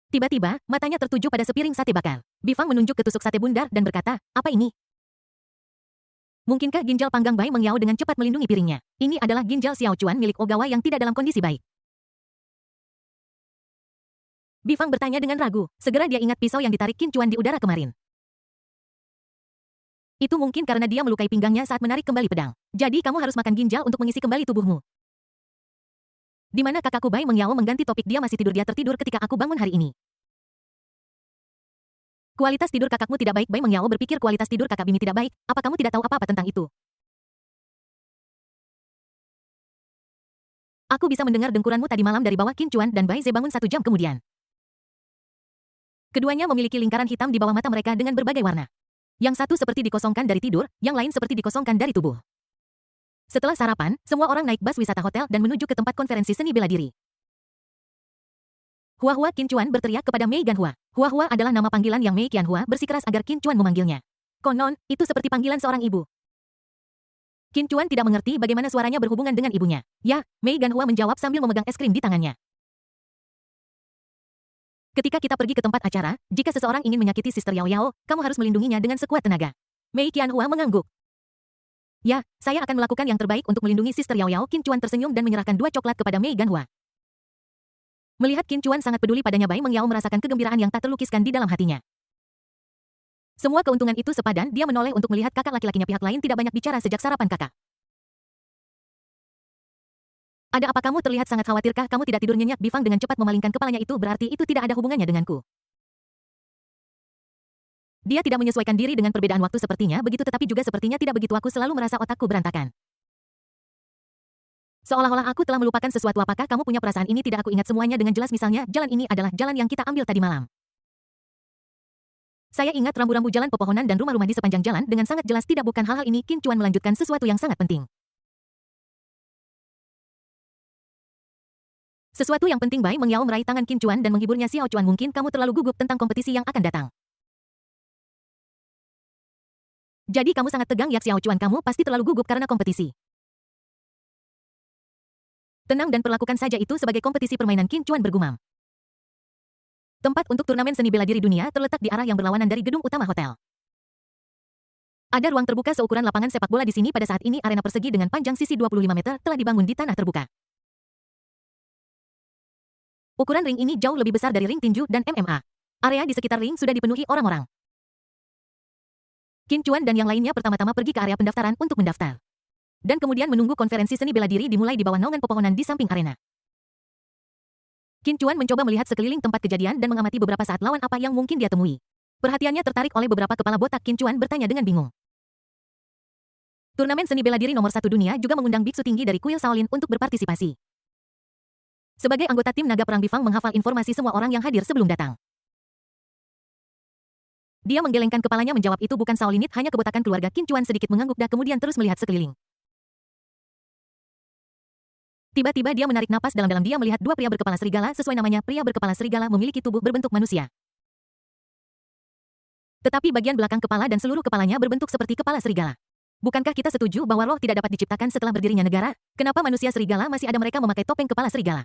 Tiba-tiba, matanya tertuju pada sepiring sate bakar. Bifang menunjuk ke tusuk sate bundar dan berkata, apa ini? Mungkinkah ginjal panggang Bai Mengyao dengan cepat melindungi piringnya? Ini adalah ginjal Xiao Chuan milik Ogawa yang tidak dalam kondisi baik. Bifang bertanya dengan ragu. Segera dia ingat pisau yang ditarik Qin Chuan di udara kemarin. Itu mungkin karena dia melukai pinggangnya saat menarik kembali pedang. Jadi kamu harus makan ginjal untuk mengisi kembali tubuhmu. Di mana kakakku Bai Mengyao mengganti topik, dia masih tidur, dia tertidur ketika aku bangun hari ini. Kualitas tidur kakakmu tidak baik. Bai Mengyao berpikir kualitas tidur kakak Bimi tidak baik. Apa kamu tidak tahu apa-apa tentang itu? Aku bisa mendengar dengkuranmu tadi malam dari bawah. Qin Chuan dan Bai Ze bangun 1 jam kemudian. Keduanya memiliki lingkaran hitam di bawah mata mereka dengan berbagai warna. Yang satu seperti dikosongkan dari tidur, yang lain seperti dikosongkan dari tubuh. Setelah sarapan, semua orang naik bus wisata hotel dan menuju ke tempat konferensi seni bela diri. Hua-Hua, Qin Chuan berteriak kepada Mei Ganhua. Hua-Hua adalah nama panggilan yang Mei Qianhua bersikeras agar Qin Chuan memanggilnya. Konon, itu seperti panggilan seorang ibu. Qin Chuan tidak mengerti bagaimana suaranya berhubungan dengan ibunya. Ya, Mei Ganhua menjawab sambil memegang es krim di tangannya. Ketika kita pergi ke tempat acara, jika seseorang ingin menyakiti Sister Yao Yao, kamu harus melindunginya dengan sekuat tenaga. Mei Qianhua mengangguk. Ya, saya akan melakukan yang terbaik untuk melindungi Sister Yao Yao. Qin Chuan tersenyum dan menyerahkan 2 coklat kepada Mei Ganhua. Melihat Qin Chuan sangat peduli padanya, Bai Mengyao merasakan kegembiraan yang tak terlukiskan di dalam hatinya. Semua keuntungan itu sepadan, dia menoleh untuk melihat kakak laki-lakinya. Pihak lain tidak banyak bicara sejak sarapan kakak. Ada apa, kamu terlihat sangat khawatirkah? Kamu tidak tidur nyenyak? Bifang dengan cepat memalingkan kepalanya. Itu berarti itu tidak ada hubungannya denganku. Dia tidak menyesuaikan diri dengan perbedaan waktu sepertinya begitu, tetapi juga sepertinya tidak begitu. Aku selalu merasa otakku berantakan. Seolah-olah aku telah melupakan sesuatu. Apakah kamu punya perasaan ini? Tidak, aku ingat semuanya dengan jelas. Misalnya, jalan ini adalah jalan yang kita ambil tadi malam. Saya ingat rambu-rambu jalan, pepohonan dan rumah-rumah di sepanjang jalan dengan sangat jelas. Tidak, bukan hal-hal ini. Qin Chuan melanjutkan sesuatu yang sangat penting. Sesuatu yang penting. Bai Mengyao meraih tangan Qin Chuan dan menghiburnya. Xiao Chuan, mungkin kamu terlalu gugup tentang kompetisi yang akan datang. Jadi kamu sangat tegang ya Xiao Chuan, kamu pasti terlalu gugup karena kompetisi. Tenang dan perlakukan saja itu sebagai kompetisi permainan. Qin Chuan bergumam. Tempat untuk turnamen seni bela diri dunia terletak di arah yang berlawanan dari gedung utama hotel. Ada ruang terbuka seukuran lapangan sepak bola di sini. Pada saat ini arena persegi dengan panjang sisi 25 meter telah dibangun di tanah terbuka. Ukuran ring ini jauh lebih besar dari ring tinju dan MMA. Area di sekitar ring sudah dipenuhi orang-orang. Qin Chuan dan yang lainnya pertama-tama pergi ke area pendaftaran untuk mendaftar. Dan kemudian menunggu konferensi seni bela diri dimulai di bawah naungan pepohonan di samping arena. Qin Chuan mencoba melihat sekeliling tempat kejadian dan mengamati beberapa saat lawan apa yang mungkin dia temui. Perhatiannya tertarik oleh beberapa kepala botak. Qin Chuan bertanya dengan bingung. Turnamen seni bela diri nomor 1 dunia juga mengundang biksu tinggi dari kuil Shaolin untuk berpartisipasi. Sebagai anggota tim naga perang, Bifang menghafal informasi semua orang yang hadir sebelum datang. Dia menggelengkan kepalanya menjawab, itu bukan Shaolinite, hanya kebotakan keluarga. Qin Chuan sedikit mengangguk dan kemudian terus melihat sekeliling. Tiba-tiba dia menarik napas dalam-dalam. Dia melihat 2 pria berkepala serigala. Sesuai namanya, pria berkepala serigala memiliki tubuh berbentuk manusia. Tetapi bagian belakang kepala dan seluruh kepalanya berbentuk seperti kepala serigala. Bukankah kita setuju bahwa roh tidak dapat diciptakan setelah berdirinya negara? Kenapa manusia serigala masih ada? Mereka memakai topeng kepala serigala.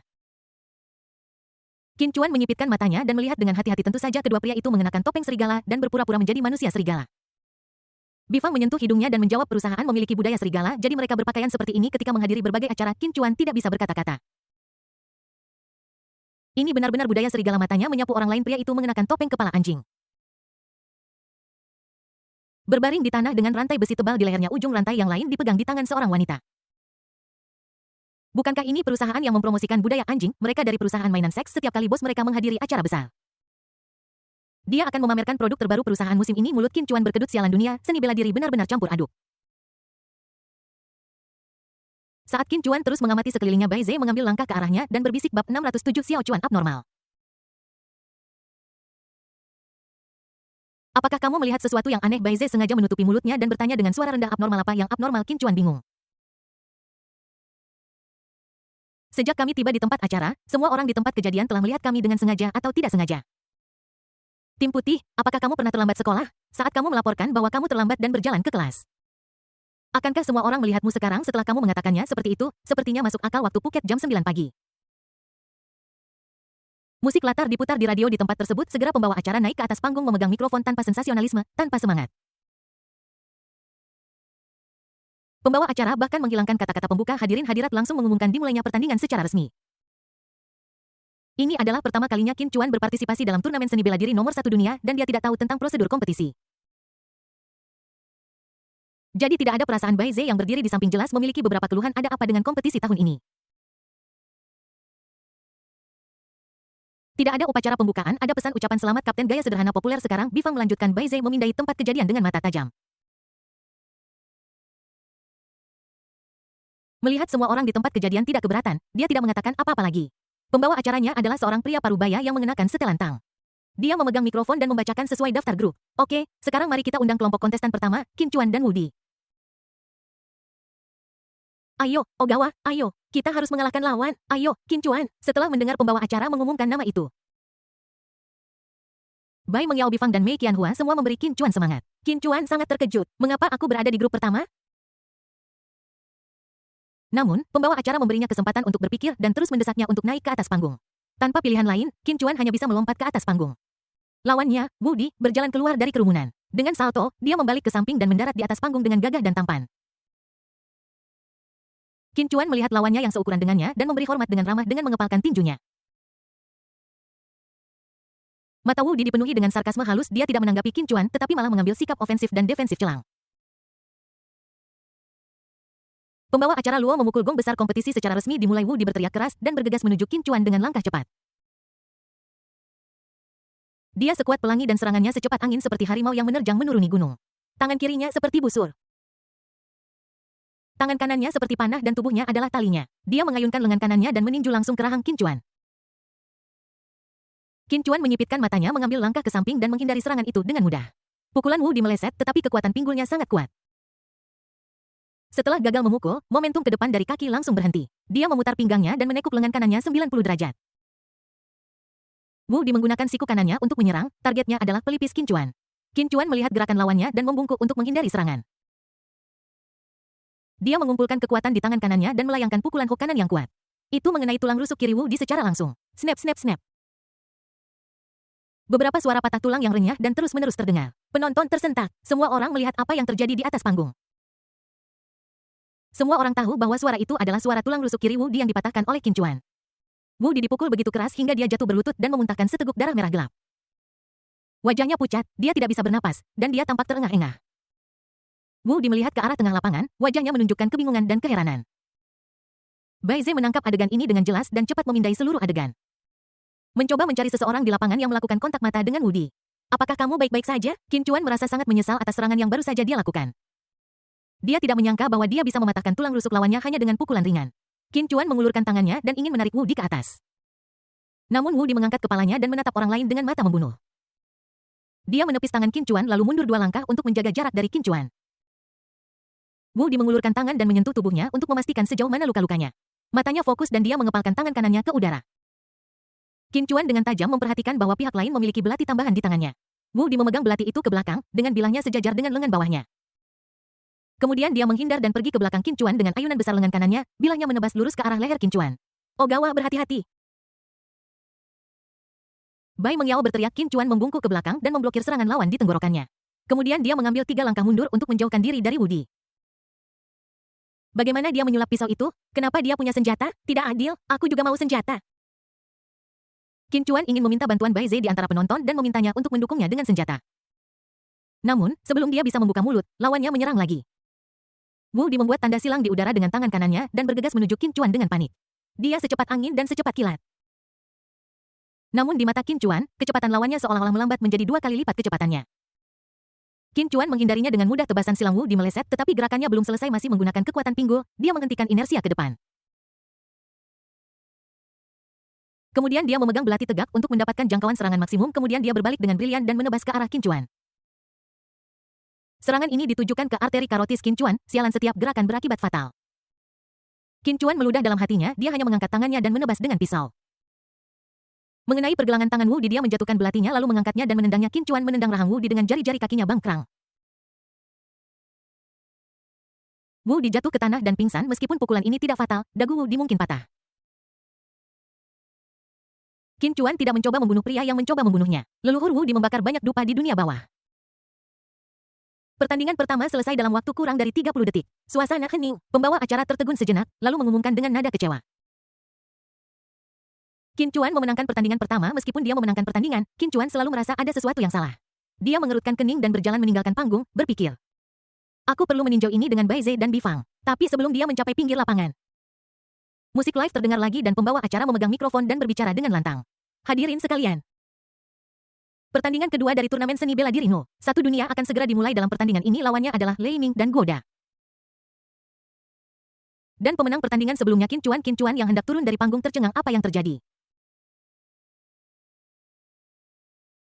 Qin Chuan menyipitkan matanya dan melihat dengan hati-hati. Tentu saja kedua pria itu mengenakan topeng serigala dan berpura-pura menjadi manusia serigala. Bifang menyentuh hidungnya dan menjawab, perusahaan memiliki budaya serigala, jadi mereka berpakaian seperti ini ketika menghadiri berbagai acara. Qin Chuan tidak bisa berkata-kata. Ini benar-benar budaya serigala. Matanya menyapu orang lain. Pria itu mengenakan topeng kepala anjing. Berbaring di tanah dengan rantai besi tebal di lehernya. Ujung rantai yang lain dipegang di tangan seorang wanita. Bukankah ini perusahaan yang mempromosikan budaya anjing? Mereka dari perusahaan mainan seks. Setiap kali bos mereka menghadiri acara besar, dia akan memamerkan produk terbaru perusahaan musim ini. Mulut Qin Chuan berkedut. Sialan, dunia seni bela diri benar-benar campur aduk. Saat Qin Chuan terus mengamati sekelilingnya, Bai Ze mengambil langkah ke arahnya dan berbisik, bab 607 Xiao Chuan abnormal. Apakah kamu melihat sesuatu yang aneh? Bai Zai sengaja menutupi mulutnya dan bertanya dengan suara rendah. Abnormal apa yang abnormal? Qin Chuan bingung. Sejak kami tiba di tempat acara, semua orang di tempat kejadian telah melihat kami dengan sengaja atau tidak sengaja. Tim Putih, apakah kamu pernah terlambat sekolah? Saat kamu melaporkan bahwa kamu terlambat dan berjalan ke kelas. Akankah semua orang melihatmu sekarang setelah kamu mengatakannya seperti itu? Sepertinya masuk akal waktu Phuket jam 9 pagi. Musik latar diputar di radio di tempat tersebut. Segera pembawa acara naik ke atas panggung memegang mikrofon tanpa sensasionalisme, tanpa semangat. Pembawa acara bahkan menghilangkan kata-kata pembuka. Hadirin hadirat langsung mengumumkan dimulainya pertandingan secara resmi. Ini adalah pertama kalinya Qin Chuan berpartisipasi dalam turnamen seni bela diri nomor 1 dunia dan dia tidak tahu tentang prosedur kompetisi. Jadi tidak ada perasaan. Bai Zai yang berdiri di samping jelas memiliki beberapa keluhan. Ada apa dengan kompetisi tahun ini? Tidak ada upacara pembukaan, ada pesan ucapan selamat kapten gaya sederhana populer sekarang. Bifang melanjutkan. Bai Zai memindai tempat kejadian dengan mata tajam. Melihat semua orang di tempat kejadian tidak keberatan, dia tidak mengatakan apa-apa lagi. Pembawa acaranya adalah seorang pria parubaya yang mengenakan setelan tang. Dia memegang mikrofon dan membacakan sesuai daftar grup. Oke, sekarang mari kita undang kelompok kontestan pertama, Qin Chuan dan Wudi. Ayo, Ogawa, ayo, kita harus mengalahkan lawan. Ayo, Qin Chuan. Setelah mendengar pembawa acara mengumumkan nama itu, Bai Mengyao, Bifang dan Mei Qianhua semua memberi Qin Chuan semangat. Qin Chuan sangat terkejut. Mengapa aku berada di grup pertama? Namun, pembawa acara memberinya kesempatan untuk berpikir dan terus mendesaknya untuk naik ke atas panggung. Tanpa pilihan lain, Qin Chuan hanya bisa melompat ke atas panggung. Lawannya, Wudi, berjalan keluar dari kerumunan. Dengan salto, dia membalik ke samping dan mendarat di atas panggung dengan gagah dan tampan. Qin Chuan melihat lawannya yang seukuran dengannya dan memberi hormat dengan ramah dengan mengepalkan tinjunya. Mata Wudi dipenuhi dengan sarkasme halus. Dia tidak menanggapi Qin Chuan tetapi malah mengambil sikap ofensif dan defensif celang. Pembawa acara Luo memukul gong besar. Kompetisi secara resmi dimulai. Wudi berteriak keras dan bergegas menuju Qin Chuan dengan langkah cepat. Dia sekuat pelangi dan serangannya secepat angin seperti harimau yang menerjang menuruni gunung. Tangan kirinya seperti busur. Tangan kanannya seperti panah dan tubuhnya adalah talinya. Dia mengayunkan lengan kanannya dan meninju langsung ke rahang Qin Chuan. Qin Chuan menyipitkan matanya, mengambil langkah ke samping dan menghindari serangan itu dengan mudah. Pukulan Wudi meleset tetapi kekuatan pinggulnya sangat kuat. Setelah gagal memukul, momentum ke depan dari kaki langsung berhenti. Dia memutar pinggangnya dan menekuk lengan kanannya 90 derajat. Wudi menggunakan siku kanannya untuk menyerang, targetnya adalah pelipis Qin Chuan. Qin Chuan melihat gerakan lawannya dan membungkuk untuk menghindari serangan. Dia mengumpulkan kekuatan di tangan kanannya dan melayangkan pukulan hook kanan yang kuat. Itu mengenai tulang rusuk kiri Wudi secara langsung. Snap snap snap. Beberapa suara patah tulang yang renyah dan terus-menerus terdengar. Penonton tersentak. Semua orang melihat apa yang terjadi di atas panggung. Semua orang tahu bahwa suara itu adalah suara tulang rusuk kiri Wudi yang dipatahkan oleh Qin Chuan. Wudi dipukul begitu keras hingga dia jatuh berlutut dan memuntahkan seteguk darah merah gelap. Wajahnya pucat, dia tidak bisa bernapas, dan dia tampak terengah-engah. Wudi melihat ke arah tengah lapangan, wajahnya menunjukkan kebingungan dan keheranan. Bai Zai menangkap adegan ini dengan jelas dan cepat memindai seluruh adegan. Mencoba mencari seseorang di lapangan yang melakukan kontak mata dengan Wudi. Apakah kamu baik-baik saja? Qin Chuan merasa sangat menyesal atas serangan yang baru saja dia lakukan. Dia tidak menyangka bahwa dia bisa mematahkan tulang rusuk lawannya hanya dengan pukulan ringan. Qin Chuan mengulurkan tangannya dan ingin menarik Wudi ke atas. Namun Wudi mengangkat kepalanya dan menatap orang lain dengan mata membunuh. Dia menepis tangan Qin Chuan lalu mundur 2 langkah untuk menjaga jarak dari Qin Chuan. Wudi mengulurkan tangan dan menyentuh tubuhnya untuk memastikan sejauh mana luka-lukanya. Matanya fokus dan dia mengepalkan tangan kanannya ke udara. Qin Chuan dengan tajam memperhatikan bahwa pihak lain memiliki belati tambahan di tangannya. Wudi memegang belati itu ke belakang, dengan bilahnya sejajar dengan lengan bawahnya. Kemudian dia menghindar dan pergi ke belakang Qin Chuan dengan ayunan besar lengan kanannya, bilahnya menebas lurus ke arah leher Qin Chuan. Ogawa, berhati-hati. Bai Mengyao berteriak. Qin Chuan membungkuk ke belakang dan memblokir serangan lawan di tenggorokannya. Kemudian dia mengambil 3 langkah mundur untuk menjauhkan diri dari Wudi. Bagaimana dia menyulap pisau itu? Kenapa dia punya senjata? Tidak adil, aku juga mau senjata. Qin Chuan ingin meminta bantuan Bai Zai di antara penonton dan memintanya untuk mendukungnya dengan senjata. Namun, sebelum dia bisa membuka mulut, lawannya menyerang lagi. Wudi membuat tanda silang di udara dengan tangan kanannya dan bergegas menuju Qin Chuan dengan panik. Dia secepat angin dan secepat kilat. Namun di mata Qin Chuan, kecepatan lawannya seolah-olah melambat menjadi 2 kali lipat kecepatannya. Qin Chuan menghindarinya dengan mudah. Tebasan silang Wudi meleset tetapi gerakannya belum selesai. Masih menggunakan kekuatan pinggul, dia menghentikan inersia ke depan. Kemudian dia memegang belati tegak untuk mendapatkan jangkauan serangan maksimum. Kemudian dia berbalik dengan brilian dan menebas ke arah Qin Chuan. Serangan ini ditujukan ke arteri karotis Qin Chuan, sialan setiap gerakan berakibat fatal. Qin Chuan meludah dalam hatinya, dia hanya mengangkat tangannya dan menebas dengan pisau. Mengenai pergelangan tangan Wu Di, dia menjatuhkan belatinya lalu mengangkatnya dan menendangnya. Qin Chuan menendang rahang Wu Di dengan jari-jari kakinya bangkrang. Wu Di jatuh ke tanah dan pingsan meskipun pukulan ini tidak fatal, dagu Wu Di mungkin patah. Qin Chuan tidak mencoba membunuh pria yang mencoba membunuhnya. Leluhur Wu Di membakar banyak dupa di dunia bawah. Pertandingan pertama selesai dalam waktu kurang dari 30 detik. Suasana hening, pembawa acara tertegun sejenak, lalu mengumumkan dengan nada kecewa. Qin Chuan memenangkan pertandingan pertama. Meskipun dia memenangkan pertandingan, Qin Chuan selalu merasa ada sesuatu yang salah. Dia mengerutkan kening dan berjalan meninggalkan panggung, berpikir. Aku perlu meninjau ini dengan Bai Ze dan Bi Fang. Tapi sebelum dia mencapai pinggir lapangan, musik live terdengar lagi dan pembawa acara memegang mikrofon dan berbicara dengan lantang. Hadirin sekalian. Pertandingan kedua dari turnamen seni bela diri No. 1 dunia akan segera dimulai. Dalam pertandingan ini lawannya adalah Lei Ming dan Guo Da. Dan pemenang pertandingan sebelumnya Qin Chuan yang hendak turun dari panggung tercengang. Apa yang terjadi?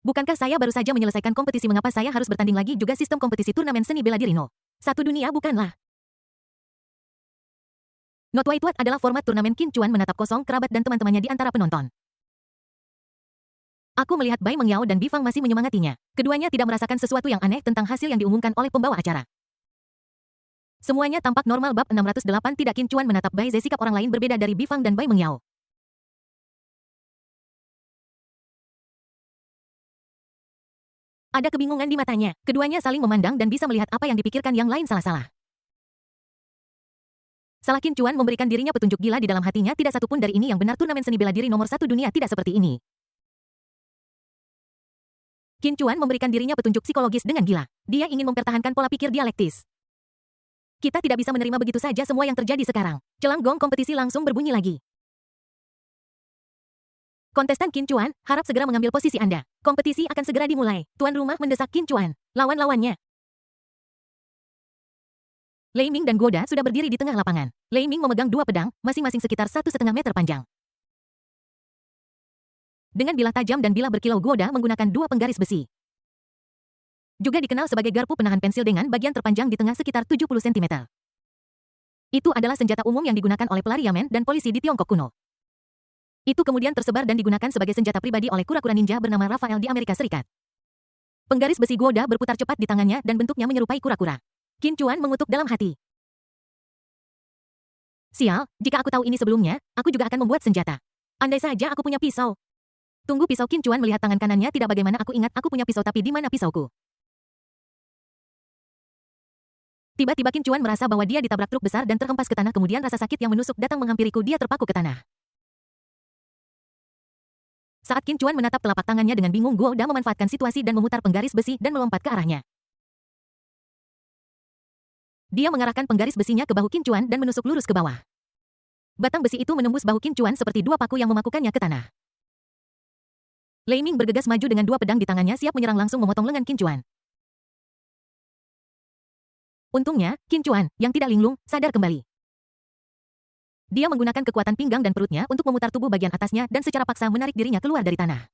Bukankah saya baru saja menyelesaikan kompetisi? Mengapa saya harus bertanding lagi? Juga sistem kompetisi turnamen seni bela diri No. 1 dunia bukanlah. Not White What adalah format turnamen. Qin Chuan menatap kosong kerabat dan teman-temannya di antara penonton. Aku melihat Bai Mengyao dan Bi Fang masih menyemangatinya. Keduanya tidak merasakan sesuatu yang aneh tentang hasil yang diumumkan oleh pembawa acara. Semuanya tampak normal. Bab 608. Tidak. Qin Chuan menatap Bai Ze. Sikap orang lain berbeda dari Bi Fang dan Bai Mengyao. Ada kebingungan di matanya. Keduanya saling memandang dan bisa melihat apa yang dipikirkan yang lain salah-salah. Salah. Qin Chuan memberikan dirinya petunjuk gila di dalam hatinya. Tidak satu pun dari ini yang benar. Turnamen seni bela diri nomor 1 dunia tidak seperti ini. Qin Chuan memberikan dirinya petunjuk psikologis dengan gila. Dia ingin mempertahankan pola pikir dialektis. Kita tidak bisa menerima begitu saja semua yang terjadi sekarang. Celang gong kompetisi langsung berbunyi lagi. Kontestan Qin Chuan, harap segera mengambil posisi Anda. Kompetisi akan segera dimulai. Tuan rumah mendesak Qin Chuan. Lawan-lawannya. Lei Ming dan Guo Da sudah berdiri di tengah lapangan. Lei Ming memegang 2 pedang, masing-masing sekitar 1,5 meter panjang. Dengan bilah tajam dan bilah berkilau, Guo Da menggunakan 2 penggaris besi. Juga dikenal sebagai garpu penahan pensil dengan bagian terpanjang di tengah sekitar 70 cm. Itu adalah senjata umum yang digunakan oleh pelari Yamen dan polisi di Tiongkok kuno. Itu kemudian tersebar dan digunakan sebagai senjata pribadi oleh kura-kura ninja bernama Rafael di Amerika Serikat. Penggaris besi Guo Da berputar cepat di tangannya dan bentuknya menyerupai kura-kura. Qin Chuan mengutuk dalam hati. Sial, jika aku tahu ini sebelumnya, aku juga akan membuat senjata. Andai saja aku punya pisau. Tunggu, pisau. Qin Chuan melihat tangan kanannya. Tidak, bagaimana aku ingat aku punya pisau, tapi di mana pisauku? Tiba-tiba Qin Chuan merasa bahwa dia ditabrak truk besar dan terhempas ke tanah. Kemudian rasa sakit yang menusuk datang menghampiriku. Dia terpaku ke tanah. Saat Qin Chuan menatap telapak tangannya dengan bingung, Guo Da memanfaatkan situasi dan memutar penggaris besi dan melompat ke arahnya. Dia mengarahkan penggaris besinya ke bahu Qin Chuan dan menusuk lurus ke bawah. Batang besi itu menembus bahu Qin Chuan seperti 2 paku yang memakukannya ke tanah. Lei Ming bergegas maju dengan 2 pedang di tangannya, siap menyerang, langsung memotong lengan Qin Chuan. Untungnya, Qin Chuan, yang tidak linglung, sadar kembali. Dia menggunakan kekuatan pinggang dan perutnya untuk memutar tubuh bagian atasnya dan secara paksa menarik dirinya keluar dari tanah.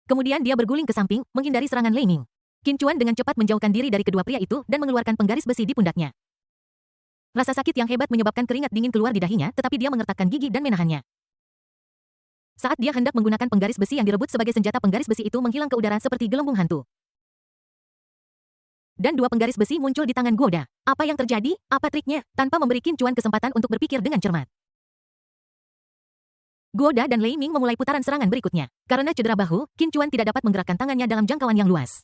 Kemudian dia berguling ke samping, menghindari serangan Lei Ming. Qin Chuan dengan cepat menjauhkan diri dari kedua pria itu dan mengeluarkan penggaris besi di pundaknya. Rasa sakit yang hebat menyebabkan keringat dingin keluar di dahinya, tetapi dia mengertakkan gigi dan menahannya. Saat dia hendak menggunakan penggaris besi yang direbut sebagai senjata, penggaris besi itu menghilang ke udara seperti gelembung hantu. Dan 2 penggaris besi muncul di tangan Guo Da. Apa yang terjadi? Apa triknya? Tanpa memberi Qin Chuan kesempatan untuk berpikir dengan cermat, Guo Da dan Lei Ming memulai putaran serangan berikutnya. Karena cedera bahu, Qin Chuan tidak dapat menggerakkan tangannya dalam jangkauan yang luas.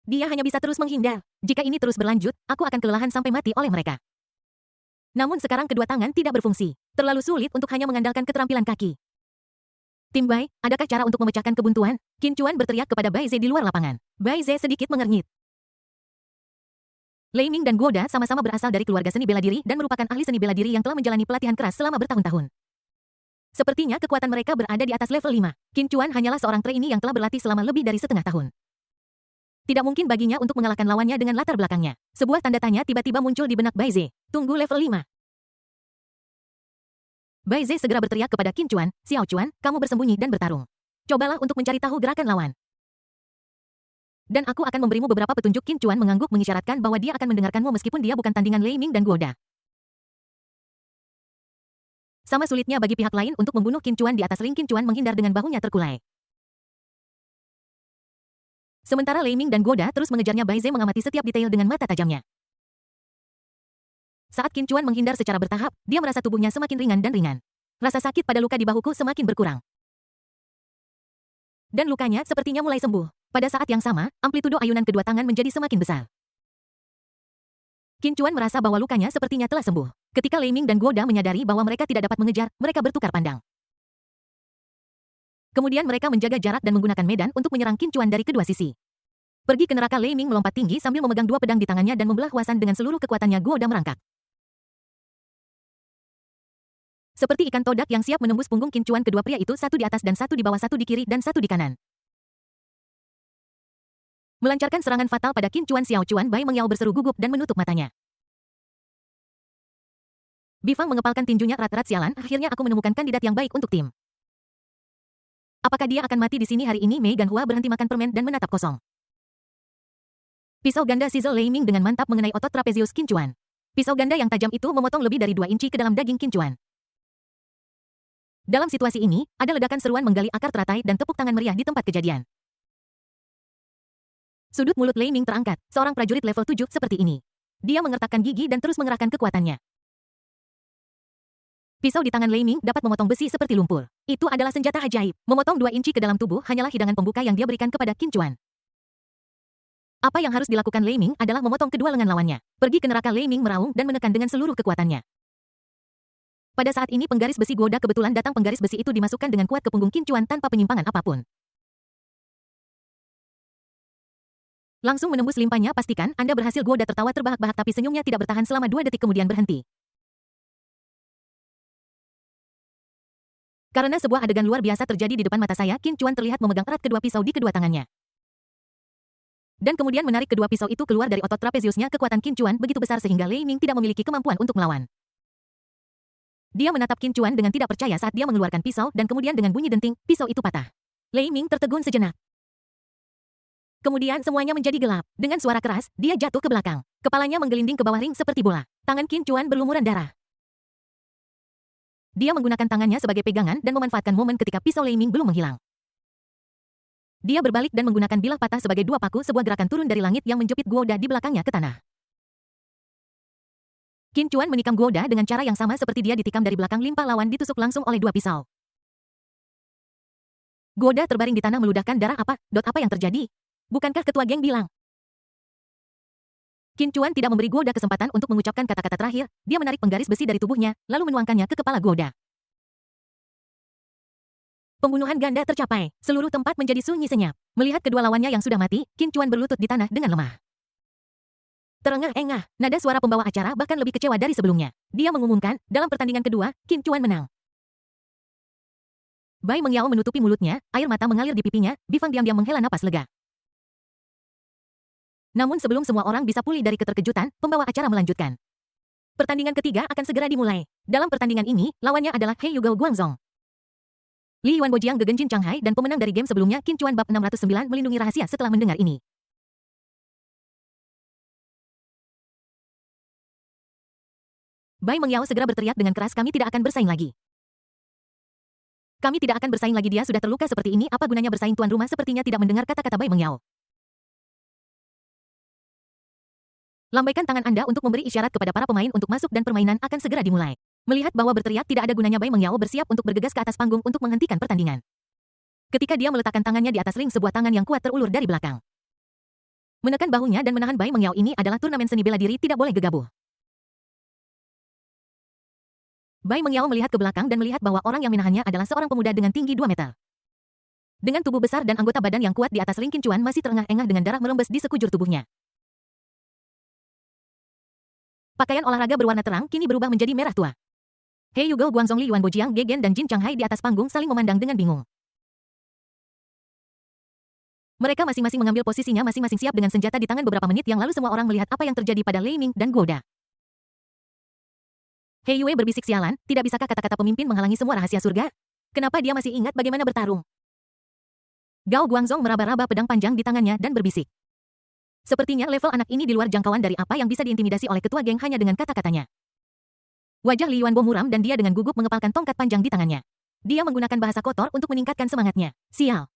Dia hanya bisa terus menghindar. Jika ini terus berlanjut, aku akan kelelahan sampai mati oleh mereka. Namun sekarang kedua tangan tidak berfungsi. Terlalu sulit untuk hanya mengandalkan keterampilan kaki. Tim Bai, adakah cara untuk memecahkan kebuntuan? Qin Chuan berteriak kepada Bai Ze di luar lapangan. Bai Ze sedikit mengernyit. Lei Ming dan Guo Da sama-sama berasal dari keluarga seni bela diri dan merupakan ahli seni bela diri yang telah menjalani pelatihan keras selama bertahun-tahun. Sepertinya kekuatan mereka berada di atas level 5. Qin Chuan hanyalah seorang trainee yang telah berlatih selama lebih dari setengah tahun. Tidak mungkin baginya untuk mengalahkan lawannya dengan latar belakangnya. Sebuah tanda tanya tiba-tiba muncul di benak Bai Ze. Tunggu, level 5. Bai Ze segera berteriak kepada Qin Chuan, Xiao Chuan, kamu bersembunyi dan bertarung. Cobalah untuk mencari tahu gerakan lawan. Dan aku akan memberimu beberapa petunjuk. Qin Chuan mengangguk mengisyaratkan bahwa dia akan mendengarkanmu meskipun dia bukan tandingan Lei Ming dan Guoda. Sama sulitnya bagi pihak lain untuk membunuh Qin Chuan di atas ring. Qin Chuan menghindar dengan bahunya terkulai. Sementara Lei Ming dan Guoda terus mengejarnya. Bai Zhe mengamati setiap detail dengan mata tajamnya. Saat Qin Chuan menghindar secara bertahap, dia merasa tubuhnya semakin ringan dan ringan. Rasa sakit pada luka di bahuku semakin berkurang. Dan lukanya sepertinya mulai sembuh. Pada saat yang sama, amplitudo ayunan kedua tangan menjadi semakin besar. Qin Chuan merasa bahwa lukanya sepertinya telah sembuh. Ketika Lei Ming dan Guoda menyadari bahwa mereka tidak dapat mengejar, mereka bertukar pandang. Kemudian mereka menjaga jarak dan menggunakan medan untuk menyerang Qin Chuan dari kedua sisi. Pergi ke neraka. Lei Ming melompat tinggi sambil memegang dua pedang di tangannya dan membelah Hua San dengan seluruh kekuatannya. Guoda merangkak. Seperti ikan todak yang siap menembus punggung Qin Chuan, kedua pria itu satu di atas dan satu di bawah, satu di kiri dan satu di kanan. Melancarkan serangan fatal pada Qin Chuan. Xiao Chuan Bai Mengyao berseru gugup dan menutup matanya. Bifang mengepalkan tinjunya. Rat-rat sialan, akhirnya aku menemukan kandidat yang baik untuk tim. Apakah dia akan mati di sini hari ini? Mei Ganhua berhenti makan permen dan menatap kosong. Pisau ganda sizzle Lei Ming dengan mantap mengenai otot trapezius Qin Chuan. Pisau ganda yang tajam itu memotong lebih dari 2 inci ke dalam daging Qin Chuan. Dalam situasi ini, ada ledakan seruan menggali akar teratai dan tepuk tangan meriah di tempat kejadian. Sudut mulut Lei Ming terangkat, seorang prajurit level 7 seperti ini. Dia mengertakkan gigi dan terus mengerahkan kekuatannya. Pisau di tangan Lei Ming dapat memotong besi seperti lumpur. Itu adalah senjata ajaib. Memotong 2 inci ke dalam tubuh hanyalah hidangan pembuka yang dia berikan kepada Qin Chuan. Apa yang harus dilakukan Lei Ming adalah memotong kedua lengan lawannya. Pergi ke neraka. Lei Ming meraung dan menekan dengan seluruh kekuatannya. Pada saat ini penggaris besi Guoda kebetulan datang. Penggaris besi itu dimasukkan dengan kuat ke punggung Qin Chuan tanpa penyimpangan apapun. Langsung menembus limpahnya. Pastikan Anda berhasil. Guoda tertawa terbahak-bahak tapi senyumnya tidak bertahan selama 2 detik kemudian berhenti. Karena sebuah adegan luar biasa terjadi di depan mata saya, Qin Chuan terlihat memegang erat kedua pisau di kedua tangannya. Dan kemudian menarik kedua pisau itu keluar dari otot trapeziusnya. Kekuatan Qin Chuan begitu besar sehingga Lei Ming tidak memiliki kemampuan untuk melawan. Dia menatap Qin Chuan dengan tidak percaya saat dia mengeluarkan pisau dan kemudian dengan bunyi denting, pisau itu patah. Lei Ming tertegun sejenak. Kemudian semuanya menjadi gelap. Dengan suara keras, dia jatuh ke belakang. Kepalanya menggelinding ke bawah ring seperti bola. Tangan Qin Chuan berlumuran darah. Dia menggunakan tangannya sebagai pegangan dan memanfaatkan momen ketika pisau Lei Ming belum menghilang. Dia berbalik dan menggunakan bilah patah sebagai 2 paku, sebuah gerakan turun dari langit yang menjepit Guoda di belakangnya ke tanah. Qin Chuan menikam Guoda dengan cara yang sama seperti dia ditikam dari belakang. Limpah lawan ditusuk langsung oleh 2 pisau. Guoda terbaring di tanah meludahkan darah. Apa yang terjadi? Bukankah ketua geng bilang? Qin Chuan tidak memberi Guoda kesempatan untuk mengucapkan kata-kata terakhir. Dia menarik penggaris besi dari tubuhnya, lalu menuangkannya ke kepala Guoda. Pembunuhan ganda tercapai. Seluruh tempat menjadi sunyi senyap. Melihat kedua lawannya yang sudah mati, Qin Chuan berlutut di tanah dengan lemah. Terengah-engah, nada suara pembawa acara bahkan lebih kecewa dari sebelumnya. Dia mengumumkan, dalam pertandingan kedua, Qin Chuan menang. Bai Mengyao menutupi mulutnya, air mata mengalir di pipinya. Bifang diam-diam menghela napas lega. Namun sebelum semua orang bisa pulih dari keterkejutan, pembawa acara melanjutkan. Pertandingan ketiga akan segera dimulai. Dalam pertandingan ini, lawannya adalah He Yugou Guangzong, Li Yuanbojiang Gegenjin Shanghai dan pemenang dari game sebelumnya. Qin Chuan bab 609 melindungi rahasia. Setelah mendengar ini, Bai Mengyao segera berteriak dengan keras, kami tidak akan bersaing lagi. Kami tidak akan bersaing lagi. Dia sudah terluka seperti ini, apa gunanya bersaing? Tuan rumah sepertinya tidak mendengar kata-kata Bai Mengyao. Lambaikan tangan Anda untuk memberi isyarat kepada para pemain untuk masuk dan permainan akan segera dimulai. Melihat bahwa berteriak tidak ada gunanya, Bai Mengyao bersiap untuk bergegas ke atas panggung untuk menghentikan pertandingan. Ketika dia meletakkan tangannya di atas ring, sebuah tangan yang kuat terulur dari belakang. Menekan bahunya dan menahan Bai Mengyao. Ini adalah turnamen seni bela diri, tidak boleh gegabah. Bai Mengyao melihat ke belakang dan melihat bahwa orang yang menahannya adalah seorang pemuda dengan tinggi 2 meter. Dengan tubuh besar dan anggota badan yang kuat di atas ring, Qin Chuan masih terengah-engah dengan darah merembes di sekujur tubuhnya. Pakaian olahraga berwarna terang kini berubah menjadi merah tua. He Yugou Guangzong, Li Yuanbojiang, Gegen dan Jin Shanghai di atas panggung saling memandang dengan bingung. Mereka masing-masing mengambil posisinya masing-masing siap dengan senjata di tangan. Beberapa menit yang lalu semua orang melihat apa yang terjadi pada Lei Ming dan Guoda. He Yue berbisik, sialan, tidak bisakah kata-kata pemimpin menghalangi semua rahasia surga? Kenapa dia masih ingat bagaimana bertarung? Gao Guangzong meraba-raba pedang panjang di tangannya dan berbisik. Sepertinya level anak ini di luar jangkauan dari apa yang bisa diintimidasi oleh ketua geng hanya dengan kata-katanya. Wajah Li Yuanbo muram dan dia dengan gugup mengepalkan tongkat panjang di tangannya. Dia menggunakan bahasa kotor untuk meningkatkan semangatnya. Sial.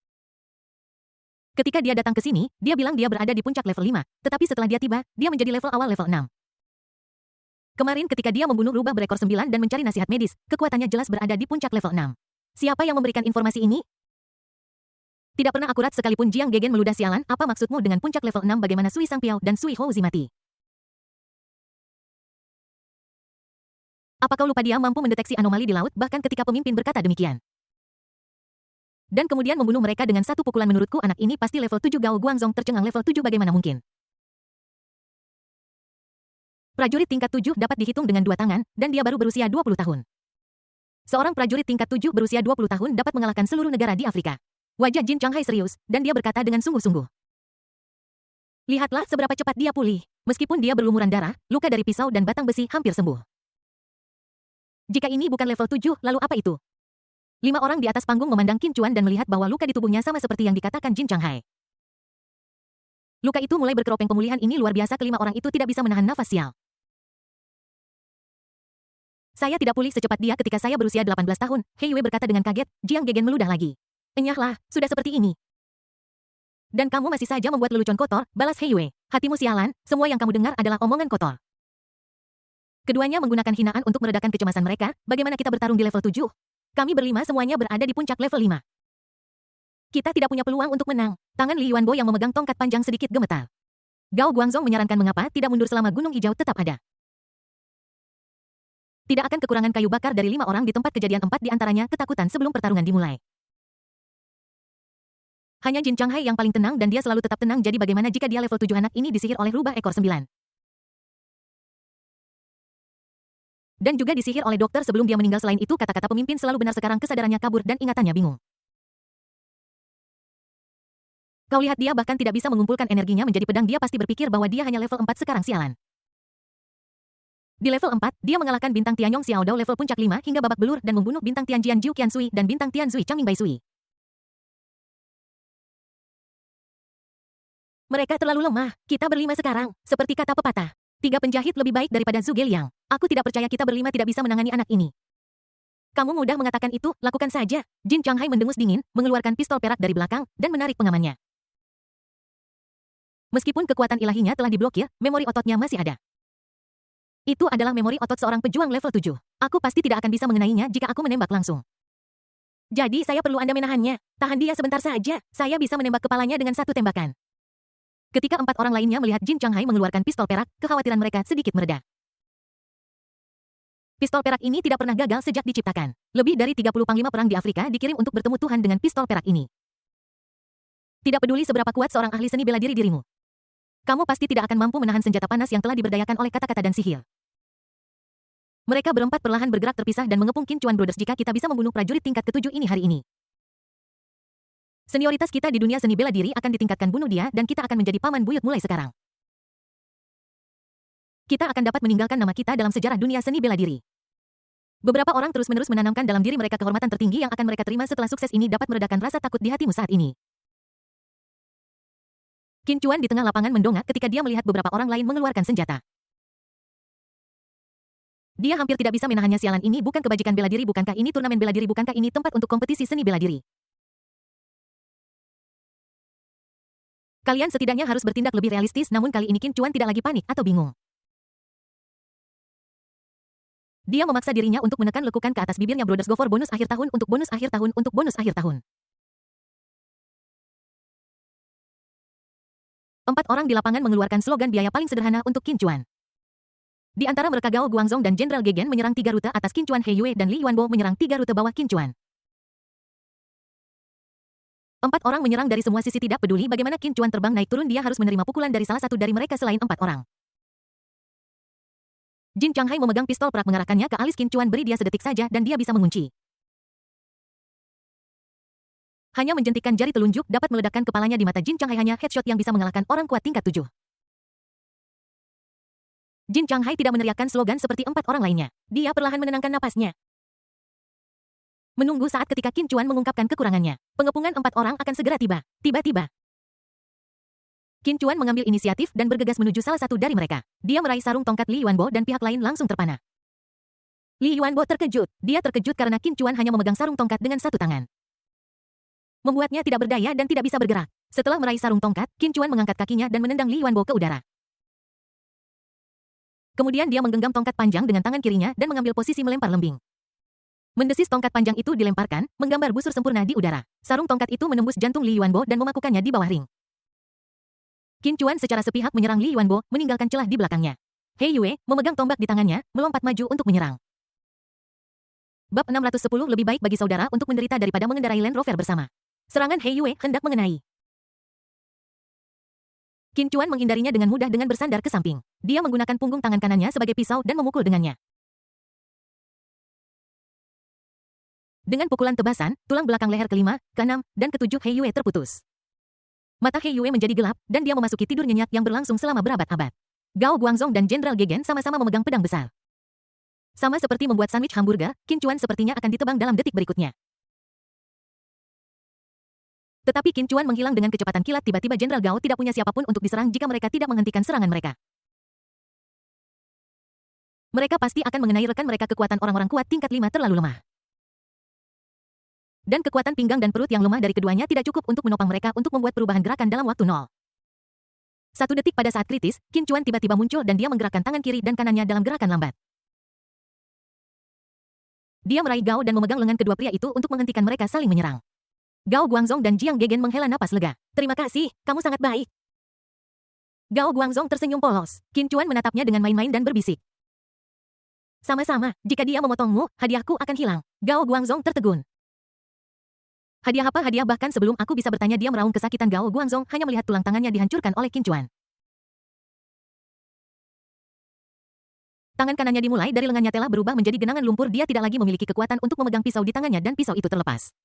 Ketika dia datang ke sini, dia bilang dia berada di puncak level 5, tetapi setelah dia tiba, dia menjadi level awal level 6. Kemarin ketika dia membunuh rubah berekor 9 dan mencari nasihat medis, kekuatannya jelas berada di puncak level 6. Siapa yang memberikan informasi ini? Tidak pernah akurat sekalipun Jiang Gegen meludah sialan, apa maksudmu dengan puncak level 6 bagaimana Sui Sangpiao dan Sui Houzi mati? Apa kau lupa dia mampu mendeteksi anomali di laut bahkan ketika pemimpin berkata demikian? Dan kemudian membunuh mereka dengan satu pukulan menurutku anak ini pasti level 7 Gao Guangzong tercengang level 7 bagaimana mungkin? Prajurit tingkat 7 dapat dihitung dengan 2 tangan, dan dia baru berusia 20 tahun. Seorang prajurit tingkat 7 berusia 20 tahun dapat mengalahkan seluruh negara di Afrika. Wajah Jin Changhai serius, dan dia berkata dengan sungguh-sungguh. Lihatlah seberapa cepat dia pulih. Meskipun dia berlumuran darah, luka dari pisau dan batang besi hampir sembuh. Jika ini bukan level 7, lalu apa itu? 5 orang di atas panggung memandang Qin Chuan dan melihat bahwa luka di tubuhnya sama seperti yang dikatakan Jin Changhai. Luka itu mulai berkeropeng pemulihan ini luar biasa kelima orang itu tidak bisa menahan nafas sial. Saya tidak pulih secepat dia ketika saya berusia 18 tahun, Hei Yue berkata dengan kaget, Jiang Gegen meludah lagi. Enyahlah, sudah seperti ini. Dan kamu masih saja membuat lelucon kotor, balas Hei Yue. Hatimu sialan, semua yang kamu dengar adalah omongan kotor. Keduanya menggunakan hinaan untuk meredakan kecemasan mereka, bagaimana kita bertarung di level 7? Kami berlima semuanya berada di puncak level 5. Kita tidak punya peluang untuk menang. Tangan Li Yuanbo yang memegang tongkat panjang sedikit gemetar. Gao Guangzong menyarankan mengapa tidak mundur selama gunung hijau tetap ada. Tidak akan kekurangan kayu bakar dari 5 orang di tempat kejadian 4 di antaranya ketakutan sebelum pertarungan dimulai. Hanya Jin Changhai yang paling tenang dan dia selalu tetap tenang jadi bagaimana jika dia level 7 anak ini disihir oleh rubah ekor 9. Dan juga disihir oleh dokter sebelum dia meninggal selain itu kata-kata pemimpin selalu benar sekarang kesadarannya kabur dan ingatannya bingung. Kau lihat dia bahkan tidak bisa mengumpulkan energinya menjadi pedang dia pasti berpikir bahwa dia hanya level 4 sekarang sialan. Di level 4, dia mengalahkan bintang Tianyong Xiaodao level puncak 5 hingga babak belur dan membunuh bintang Tianjian Jiu Qiansui dan bintang Tianzui Changming Baisui. Mereka terlalu lemah, kita berlima sekarang, seperti kata pepatah. 3 penjahit lebih baik daripada Zhuge Liang. Aku tidak percaya kita berlima tidak bisa menangani anak ini. Kamu mudah mengatakan itu, lakukan saja. Jin Changhai mendengus dingin, mengeluarkan pistol perak dari belakang, dan menarik pengamannya. Meskipun kekuatan ilahinya telah diblokir, memori ototnya masih ada. Itu adalah memori otot seorang pejuang level 7. Aku pasti tidak akan bisa mengenainya jika aku menembak langsung. Jadi saya perlu Anda menahannya. Tahan dia sebentar saja, saya bisa menembak kepalanya dengan satu tembakan. Ketika 4 orang lainnya melihat Jin Changhai mengeluarkan pistol perak, kekhawatiran mereka sedikit mereda. Pistol perak ini tidak pernah gagal sejak diciptakan. Lebih dari 30 panglima perang di Afrika dikirim untuk bertemu Tuhan dengan pistol perak ini. Tidak peduli seberapa kuat seorang ahli seni bela diri dirimu. Kamu pasti tidak akan mampu menahan senjata panas yang telah diberdayakan oleh kata-kata dan sihir. Mereka berempat perlahan bergerak terpisah dan mengepung Qin Chuan Brothers jika kita bisa membunuh prajurit tingkat ke-7 ini hari ini. Senioritas kita di dunia seni bela diri akan ditingkatkan bunuh dia dan kita akan menjadi paman buyut mulai sekarang. Kita akan dapat meninggalkan nama kita dalam sejarah dunia seni bela diri. Beberapa orang terus-menerus menanamkan dalam diri mereka kehormatan tertinggi yang akan mereka terima setelah sukses ini dapat meredakan rasa takut di hatimu saat ini. Qin Chuan di tengah lapangan mendongak ketika dia melihat beberapa orang lain mengeluarkan senjata. Dia hampir tidak bisa menahannya sialan ini bukan kebajikan bela diri bukankah ini turnamen bela diri bukankah ini tempat untuk kompetisi seni bela diri. Kalian setidaknya harus bertindak lebih realistis namun kali ini Qin Chuan tidak lagi panik atau bingung. Dia memaksa dirinya untuk menekan lekukan ke atas bibirnya Brothers Go for bonus akhir tahun untuk bonus akhir tahun untuk bonus akhir tahun. 4 orang di lapangan mengeluarkan slogan biaya paling sederhana untuk Qin Chuan. Di antara mereka Gao Guangzong dan Jenderal Gegen menyerang 3 rute atas Qin Chuan Hei Yue dan Li Yuanbo menyerang 3 rute bawah Qin Chuan. 4 orang menyerang dari semua sisi tidak peduli bagaimana Qin Chuan terbang naik turun dia harus menerima pukulan dari salah satu dari mereka selain 4 orang. Jin Changhai memegang pistol perak mengarahkannya ke alis Qin Chuan beri dia sedetik saja dan dia bisa mengunci. Hanya menjentikkan jari telunjuk dapat meledakkan kepalanya di mata Jin Changhai hanya headshot yang bisa mengalahkan orang kuat tingkat 7. Jin Changhai tidak meneriakkan slogan seperti 4 orang lainnya. Dia perlahan menenangkan napasnya. Menunggu saat ketika Qin Chuan mengungkapkan kekurangannya. Pengepungan 4 orang akan segera tiba. Tiba-tiba. Qin Chuan mengambil inisiatif dan bergegas menuju salah satu dari mereka. Dia meraih sarung tongkat Li Yuanbo dan pihak lain langsung terpana. Li Yuanbo terkejut. Dia terkejut karena Qin Chuan hanya memegang sarung tongkat dengan satu tangan. Membuatnya tidak berdaya dan tidak bisa bergerak. Setelah meraih sarung tongkat, Qin Chuan mengangkat kakinya dan menendang Li Yuanbo ke udara. Kemudian dia menggenggam tongkat panjang dengan tangan kirinya dan mengambil posisi melempar lembing. Mendesis tongkat panjang itu dilemparkan, menggambar busur sempurna di udara. Sarung tongkat itu menembus jantung Li Yuanbo dan memakukannya di bawah ring. Qin Chuan secara sepihak menyerang Li Yuanbo, meninggalkan celah di belakangnya. He Yue, memegang tombak di tangannya, melompat maju untuk menyerang. Bab 610 lebih baik bagi saudara untuk menderita daripada mengendarai Land Rover bersama. Serangan He Yue hendak mengenai. Qin Chuan menghindarinya dengan mudah dengan bersandar ke samping. Dia menggunakan punggung tangan kanannya sebagai pisau dan memukul dengannya. Dengan pukulan tebasan, tulang belakang leher kelima, keenam, dan ketujuh He Yue terputus. Mata He Yue menjadi gelap, dan dia memasuki tidur nyenyak yang berlangsung selama berabad-abad. Gao Guangzong dan Jenderal Gegen sama-sama memegang pedang besar. Sama seperti membuat sandwich hamburger, Qin Chuan sepertinya akan ditebang dalam detik berikutnya. Tetapi Qin Chuan menghilang dengan kecepatan kilat. Tiba-tiba Jenderal Gao tidak punya siapapun untuk diserang jika mereka tidak menghentikan serangan mereka. Mereka pasti akan mengenai rekan mereka. Kekuatan orang-orang kuat tingkat 5 terlalu lemah. Dan kekuatan pinggang dan perut yang lemah dari keduanya tidak cukup untuk menopang mereka untuk membuat perubahan gerakan dalam waktu 0. 1 detik pada saat kritis, Qin Chuan tiba-tiba muncul dan dia menggerakkan tangan kiri dan kanannya dalam gerakan lambat. Dia meraih Gao dan memegang lengan kedua pria itu untuk menghentikan mereka saling menyerang. Gao Guangzong dan Jiang Gegen menghela napas lega. Terima kasih, kamu sangat baik. Gao Guangzong tersenyum polos. Qin Chuan menatapnya dengan main-main dan berbisik. Sama-sama, jika dia memotongmu, hadiahku akan hilang. Gao Guangzong tertegun. Hadiah apa hadiah? Bahkan sebelum aku bisa bertanya dia meraung kesakitan. Gao Guangzong hanya melihat tulang tangannya dihancurkan oleh Qin Chuan. Tangan kanannya dimulai dari lengannya telah berubah menjadi genangan lumpur. Dia tidak lagi memiliki kekuatan untuk memegang pisau di tangannya dan pisau itu terlepas.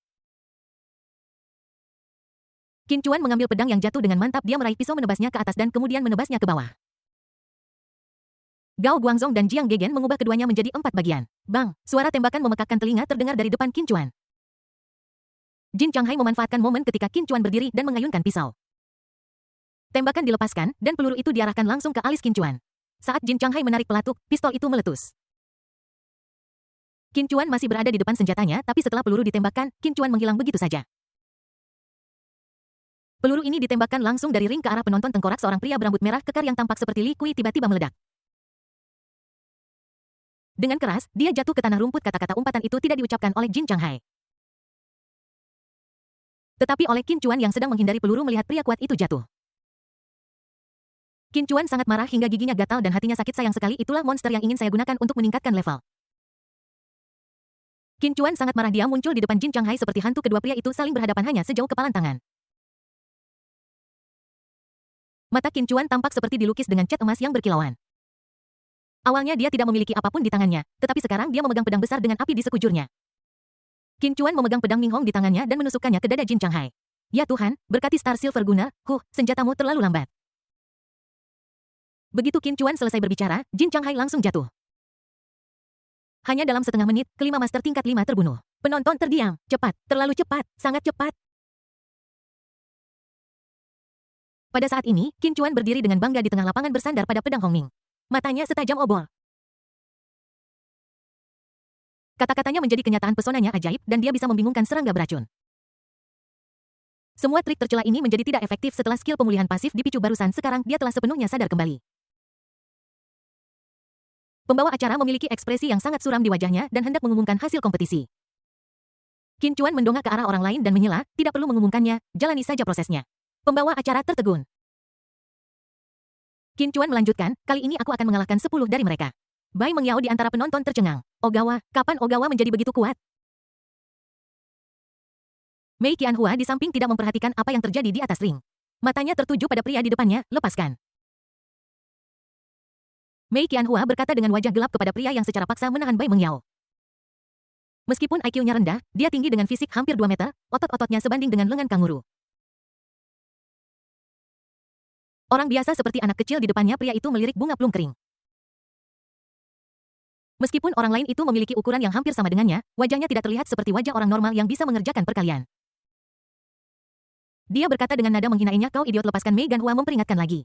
Qin Chuan mengambil pedang yang jatuh dengan mantap. Dia meraih pisau, menebasnya ke atas dan kemudian menebasnya ke bawah. Gao Guangzong dan Jiang Gegen mengubah keduanya menjadi 4 bagian. Bang, suara tembakan memekakkan telinga terdengar dari depan Qin Chuan. Jin Changhai memanfaatkan momen ketika Qin Chuan berdiri dan mengayunkan pisau. Tembakan dilepaskan, dan peluru itu diarahkan langsung ke alis Qin Chuan. Saat Jin Changhai menarik pelatuk, pistol itu meletus. Qin Chuan masih berada di depan senjatanya, tapi setelah peluru ditembakkan, Qin Chuan menghilang begitu saja. Peluru ini ditembakkan langsung dari ring ke arah penonton. Tengkorak seorang pria berambut merah kekar yang tampak seperti Li Kui tiba-tiba meledak. Dengan keras, dia jatuh ke tanah rumput. Kata-kata umpatan itu tidak diucapkan oleh Jin Changhai. Tetapi oleh Qin Chuan yang sedang menghindari peluru melihat pria kuat itu jatuh. Qin Chuan sangat marah hingga giginya gatal dan hatinya sakit. Sayang sekali, itulah monster yang ingin saya gunakan untuk meningkatkan level. Qin Chuan sangat marah. Dia muncul di depan Jin Changhai seperti hantu. Kedua pria itu saling berhadapan hanya sejauh kepalan tangan. Mata Qin Chuan tampak seperti dilukis dengan cat emas yang berkilauan. Awalnya dia tidak memiliki apapun di tangannya, tetapi sekarang dia memegang pedang besar dengan api di sekujurnya. Qin Chuan memegang pedang Ming Hong di tangannya dan menusukkannya ke dada Jin Changhai. Ya Tuhan, berkati Star Silver Gunner, senjatamu terlalu lambat. Begitu Qin Chuan selesai berbicara, Jin Changhai langsung jatuh. Hanya dalam setengah menit, kelima master tingkat 5 terbunuh. Penonton terdiam. Cepat, terlalu cepat, sangat cepat. Pada saat ini, Qin Chuan berdiri dengan bangga di tengah lapangan bersandar pada pedang Hong Ming. Matanya setajam obor. Kata-katanya menjadi kenyataan. Pesonanya ajaib dan dia bisa membingungkan serangga beracun. Semua trik tercela ini menjadi tidak efektif setelah skill pemulihan pasif dipicu barusan. Sekarang dia telah sepenuhnya sadar kembali. Pembawa acara memiliki ekspresi yang sangat suram di wajahnya dan hendak mengumumkan hasil kompetisi. Qin Chuan mendongak ke arah orang lain dan menyela, tidak perlu mengumumkannya, jalani saja prosesnya. Pembawa acara tertegun. Qin Chuan melanjutkan, kali ini aku akan mengalahkan 10 dari mereka. Bai Mengyao di antara penonton tercengang. Ogawa, kapan Ogawa menjadi begitu kuat? Mei Qianhua di samping tidak memperhatikan apa yang terjadi di atas ring. Matanya tertuju pada pria di depannya, lepaskan. Mei Qianhua berkata dengan wajah gelap kepada pria yang secara paksa menahan Bai Mengyao. Meskipun IQ-nya rendah, dia tinggi dengan fisik hampir 2 meter, otot-ototnya sebanding dengan lengan kanguru. Orang biasa seperti anak kecil di depannya, pria itu melirik bunga plum kering. Meskipun orang lain itu memiliki ukuran yang hampir sama dengannya, wajahnya tidak terlihat seperti wajah orang normal yang bisa mengerjakan perkalian. Dia berkata dengan nada menghinainya, kau idiot, lepaskan. Mei Ganhua memperingatkan lagi.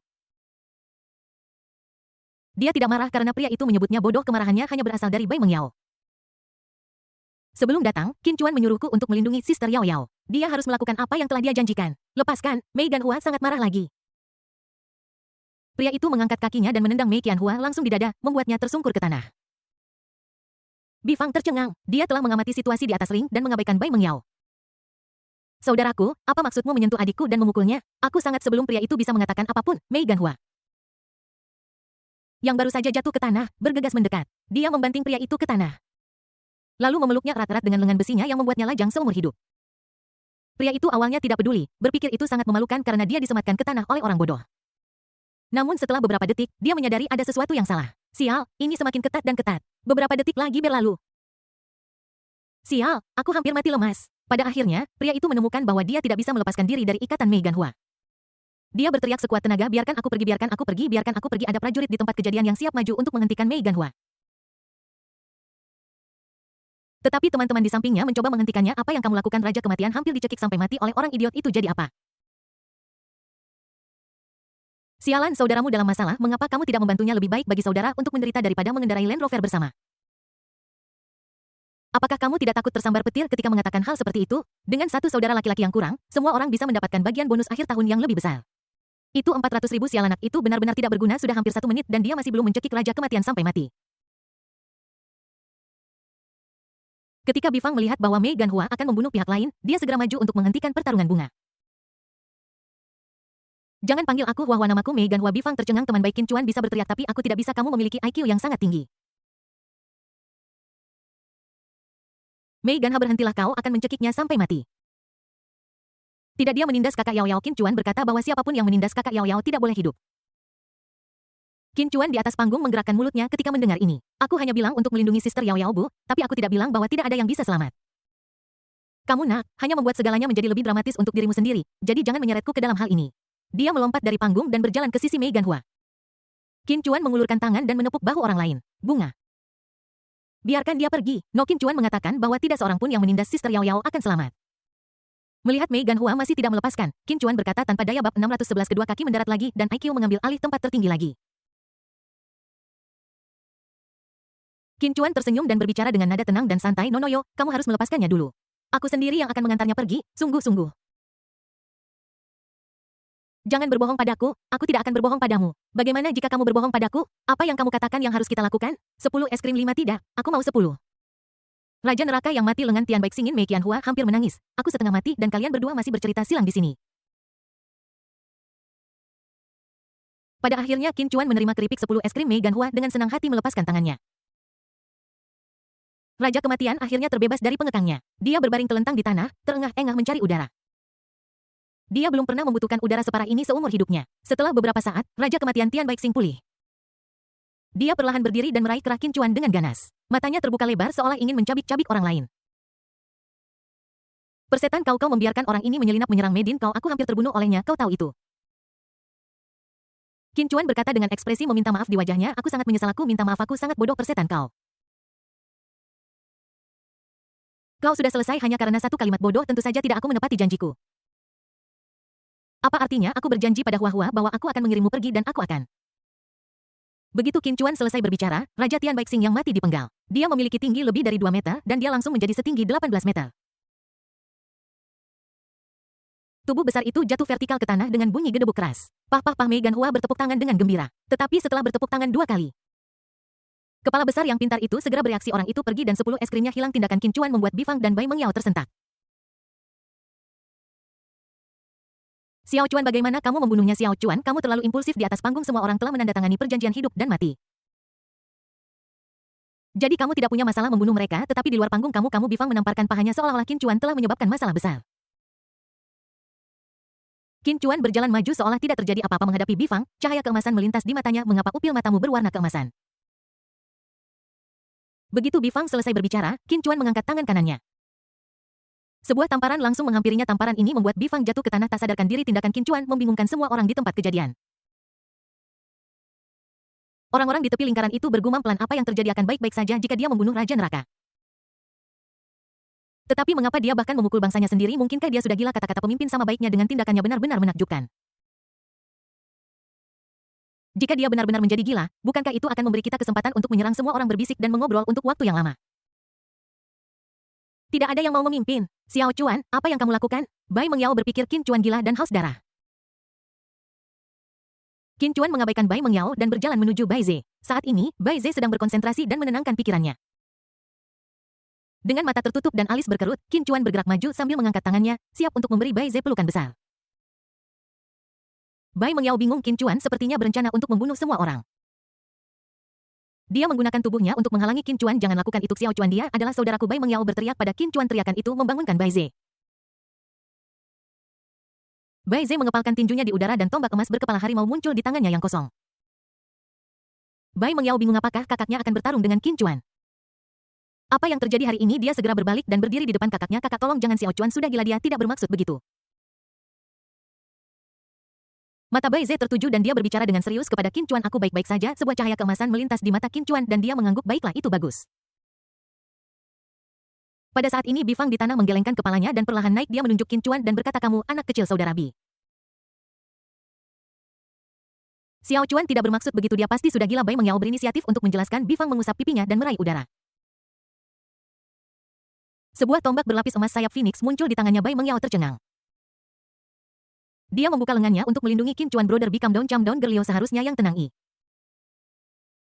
Dia tidak marah karena pria itu menyebutnya bodoh, kemarahannya hanya berasal dari Bai Mengyao. Sebelum datang, Qin Chuan menyuruhku untuk melindungi Sister Yao Yao. Dia harus melakukan apa yang telah dia janjikan. Lepaskan. Mei Ganhua sangat marah lagi. Pria itu mengangkat kakinya dan menendang Mei Qianhua langsung di dada, membuatnya tersungkur ke tanah. Bifang tercengang. Dia telah mengamati situasi di atas ring dan mengabaikan Bai Mengyao. Saudaraku, apa maksudmu menyentuh adikku dan memukulnya? Aku sangat sebelum pria itu bisa mengatakan apapun, Mei Ganhua yang baru saja jatuh ke tanah, bergegas mendekat. Dia membanting pria itu ke tanah. Lalu memeluknya erat-erat dengan lengan besinya yang membuatnya lajang seumur hidup. Pria itu awalnya tidak peduli, berpikir itu sangat memalukan karena dia disematkan ke tanah oleh orang bodoh. Namun setelah beberapa detik, dia menyadari ada sesuatu yang salah. Sial, ini semakin ketat dan ketat. Beberapa detik lagi berlalu. Sial, aku hampir mati lemas. Pada akhirnya, pria itu menemukan bahwa dia tidak bisa melepaskan diri dari ikatan Mei Ganhua. Dia berteriak sekuat tenaga, biarkan aku pergi, biarkan aku pergi, biarkan aku pergi. Ada prajurit di tempat kejadian yang siap maju untuk menghentikan Mei Ganhua. Tetapi teman-teman di sampingnya mencoba menghentikannya. Apa yang kamu lakukan? Raja Kematian hampir dicekik sampai mati oleh orang idiot itu, jadi apa? Sialan, saudaramu dalam masalah, mengapa kamu tidak membantunya? Lebih baik bagi saudara untuk menderita daripada mengendarai Land Rover bersama. Apakah kamu tidak takut tersambar petir ketika mengatakan hal seperti itu? Dengan satu saudara laki-laki yang kurang, semua orang bisa mendapatkan bagian bonus akhir tahun yang lebih besar. Itu 400.000 sial, anak itu benar-benar tidak berguna. Sudah hampir 1 menit dan dia masih belum mencekik Raja Kematian sampai mati. Ketika Bifang melihat bahwa Mei Ganhua akan membunuh pihak lain, dia segera maju untuk menghentikan pertarungan bunga. Jangan panggil aku Hua, namaku Mei Ganhua. Bifang tercengang. Teman baik Qin Chuan bisa berteriak, tapi aku tidak bisa. Kamu memiliki IQ yang sangat tinggi. Mei Ganhua, berhentilah, kau akan mencekiknya sampai mati. Tidak, dia menindas kakak Yao Yao. Qin Chuan berkata bahwa siapapun yang menindas kakak Yao Yao tidak boleh hidup. Qin Chuan di atas panggung menggerakkan mulutnya ketika mendengar ini. Aku hanya bilang untuk melindungi Sister Yao Yao, Bu, tapi aku tidak bilang bahwa tidak ada yang bisa selamat. Kamu nak, hanya membuat segalanya menjadi lebih dramatis untuk dirimu sendiri, jadi jangan menyeretku ke dalam hal ini. Dia melompat dari panggung dan berjalan ke sisi Mei Ganhua. Qin Chuan mengulurkan tangan dan menepuk bahu orang lain. Bunga. Biarkan dia pergi. No, Qin Chuan mengatakan bahwa tidak seorang pun yang menindas Sister Yao Yao akan selamat. Melihat Mei Ganhua masih tidak melepaskan, Qin Chuan berkata tanpa daya, bab 611, kedua kaki mendarat lagi dan IQ mengambil alih tempat tertinggi lagi. Qin Chuan tersenyum dan berbicara dengan nada tenang dan santai, Nonoyo, kamu harus melepaskannya dulu. Aku sendiri yang akan mengantarnya pergi, sungguh-sungguh. Jangan berbohong padaku, aku tidak akan berbohong padamu. Bagaimana jika kamu berbohong padaku? Apa yang kamu katakan yang harus kita lakukan? 10 es krim, 5 tidak, aku mau 10. Raja neraka yang mati, lengan Tian Baik Singin. Mei Qianhua hampir menangis. Aku setengah mati dan kalian berdua masih bercerita silang di sini. Pada akhirnya Qin Chuan menerima keripik 10 es krim. Mei Ganhua dengan senang hati melepaskan tangannya. Raja Kematian akhirnya terbebas dari pengekangnya. Dia berbaring telentang di tanah, terengah-engah mencari udara. Dia belum pernah membutuhkan udara separah ini seumur hidupnya. Setelah beberapa saat, Raja Kematian Tian Baik Sing pulih. Dia perlahan berdiri dan meraih kerah Qin Chuan dengan ganas. Matanya terbuka lebar seolah ingin mencabik-cabik orang lain. Persetan, kau membiarkan orang ini menyelinap menyerang Medin kau. Aku hampir terbunuh olehnya, kau tahu itu. Qin Chuan berkata dengan ekspresi meminta maaf di wajahnya. Aku sangat menyesal, aku minta maaf, aku sangat bodoh. Persetan, kau sudah selesai hanya karena satu kalimat bodoh. Tentu saja tidak, aku menepati janjiku. Apa artinya aku berjanji pada Hua bahwa aku akan mengirimmu pergi dan aku akan. Begitu Qin Chuan selesai berbicara, Raja Tian Baik Sing yang mati dipenggal. Dia memiliki tinggi lebih dari 2 meter dan dia langsung menjadi setinggi 18 meter. Tubuh besar itu jatuh vertikal ke tanah dengan bunyi gedebuk keras. Pah-pah-pah. Mei Ganhua bertepuk tangan dengan gembira. Tetapi setelah bertepuk tangan 2 kali, kepala besar yang pintar itu segera bereaksi. Orang itu pergi dan 10 es krimnya hilang. Tindakan Qin Chuan membuat Bifang dan Bai Mengyao tersentak. Xiao Chuan, bagaimana kamu membunuhnya? Xiao Chuan, kamu terlalu impulsif. Di atas panggung semua orang telah menandatangani perjanjian hidup dan mati. Jadi kamu tidak punya masalah membunuh mereka, tetapi di luar panggung kamu Bifang menamparkan pahanya seolah-olah Qin Chuan telah menyebabkan masalah besar. Qin Chuan berjalan maju seolah tidak terjadi apa-apa menghadapi Bifang, cahaya keemasan melintas di matanya. Mengapa upil matamu berwarna keemasan? Begitu Bifang selesai berbicara, Qin Chuan mengangkat tangan kanannya. Sebuah tamparan langsung menghampirinya. Tamparan ini membuat Bifang jatuh ke tanah tak sadarkan diri. Tindakan Qin Chuan membingungkan semua orang di tempat kejadian. Orang-orang di tepi lingkaran itu bergumam pelan, apa yang terjadi akan baik-baik saja jika dia membunuh Raja Neraka. Tetapi mengapa dia bahkan memukul bangsanya sendiri? Mungkinkah dia sudah gila? Kata-kata pemimpin sama baiknya dengan tindakannya benar-benar menakjubkan. Jika dia benar-benar menjadi gila, bukankah itu akan memberi kita kesempatan untuk menyerang semua orang berbisik dan mengobrol untuk waktu yang lama? Tidak ada yang mau memimpin. Xiao Chuan, apa yang kamu lakukan? Bai Mengyao berpikir Qin Chuan gila dan haus darah. Qin Chuan mengabaikan Bai Mengyao dan berjalan menuju Bai Ze. Saat ini, Bai Ze sedang berkonsentrasi dan menenangkan pikirannya. Dengan mata tertutup dan alis berkerut, Qin Chuan bergerak maju sambil mengangkat tangannya, siap untuk memberi Bai Ze pelukan besar. Bai Mengyao bingung. Qin Chuan sepertinya berencana untuk membunuh semua orang. Dia menggunakan tubuhnya untuk menghalangi Qin Chuan. Jangan lakukan itu Xiao Chuan, dia adalah saudaraku. Bai Mengyao berteriak pada Qin Chuan. Teriakan itu membangunkan Bai Ze. Bai Ze mengepalkan tinjunya di udara dan tombak emas berkepala harimau muncul di tangannya yang kosong. Bai Mengyao bingung apakah kakaknya akan bertarung dengan Qin Chuan. Apa yang terjadi hari ini? Dia segera berbalik dan berdiri di depan kakaknya. Kakak, tolong jangan, Xiao Chuan sudah gila, dia tidak bermaksud begitu. Mata Bai Ze tertuju dan dia berbicara dengan serius kepada Qin Chuan. Aku baik-baik saja. Sebuah cahaya keemasan melintas di mata Qin Chuan dan dia mengangguk. Baiklah, itu bagus. Pada saat ini Bifang di tanah menggelengkan kepalanya dan perlahan naik. Dia menunjuk Qin Chuan dan berkata, kamu, anak kecil saudara Bi. Xiao Chuan tidak bermaksud begitu, dia pasti sudah gila. Bai Mengyao berinisiatif untuk menjelaskan. Bifang mengusap pipinya dan meraih udara. Sebuah tombak berlapis emas sayap Phoenix muncul di tangannya. Bai Mengyao tercengang. Dia membuka lengannya untuk melindungi Qin Chuan. Brother Bi, calm down, Girlio, seharusnya yang tenang.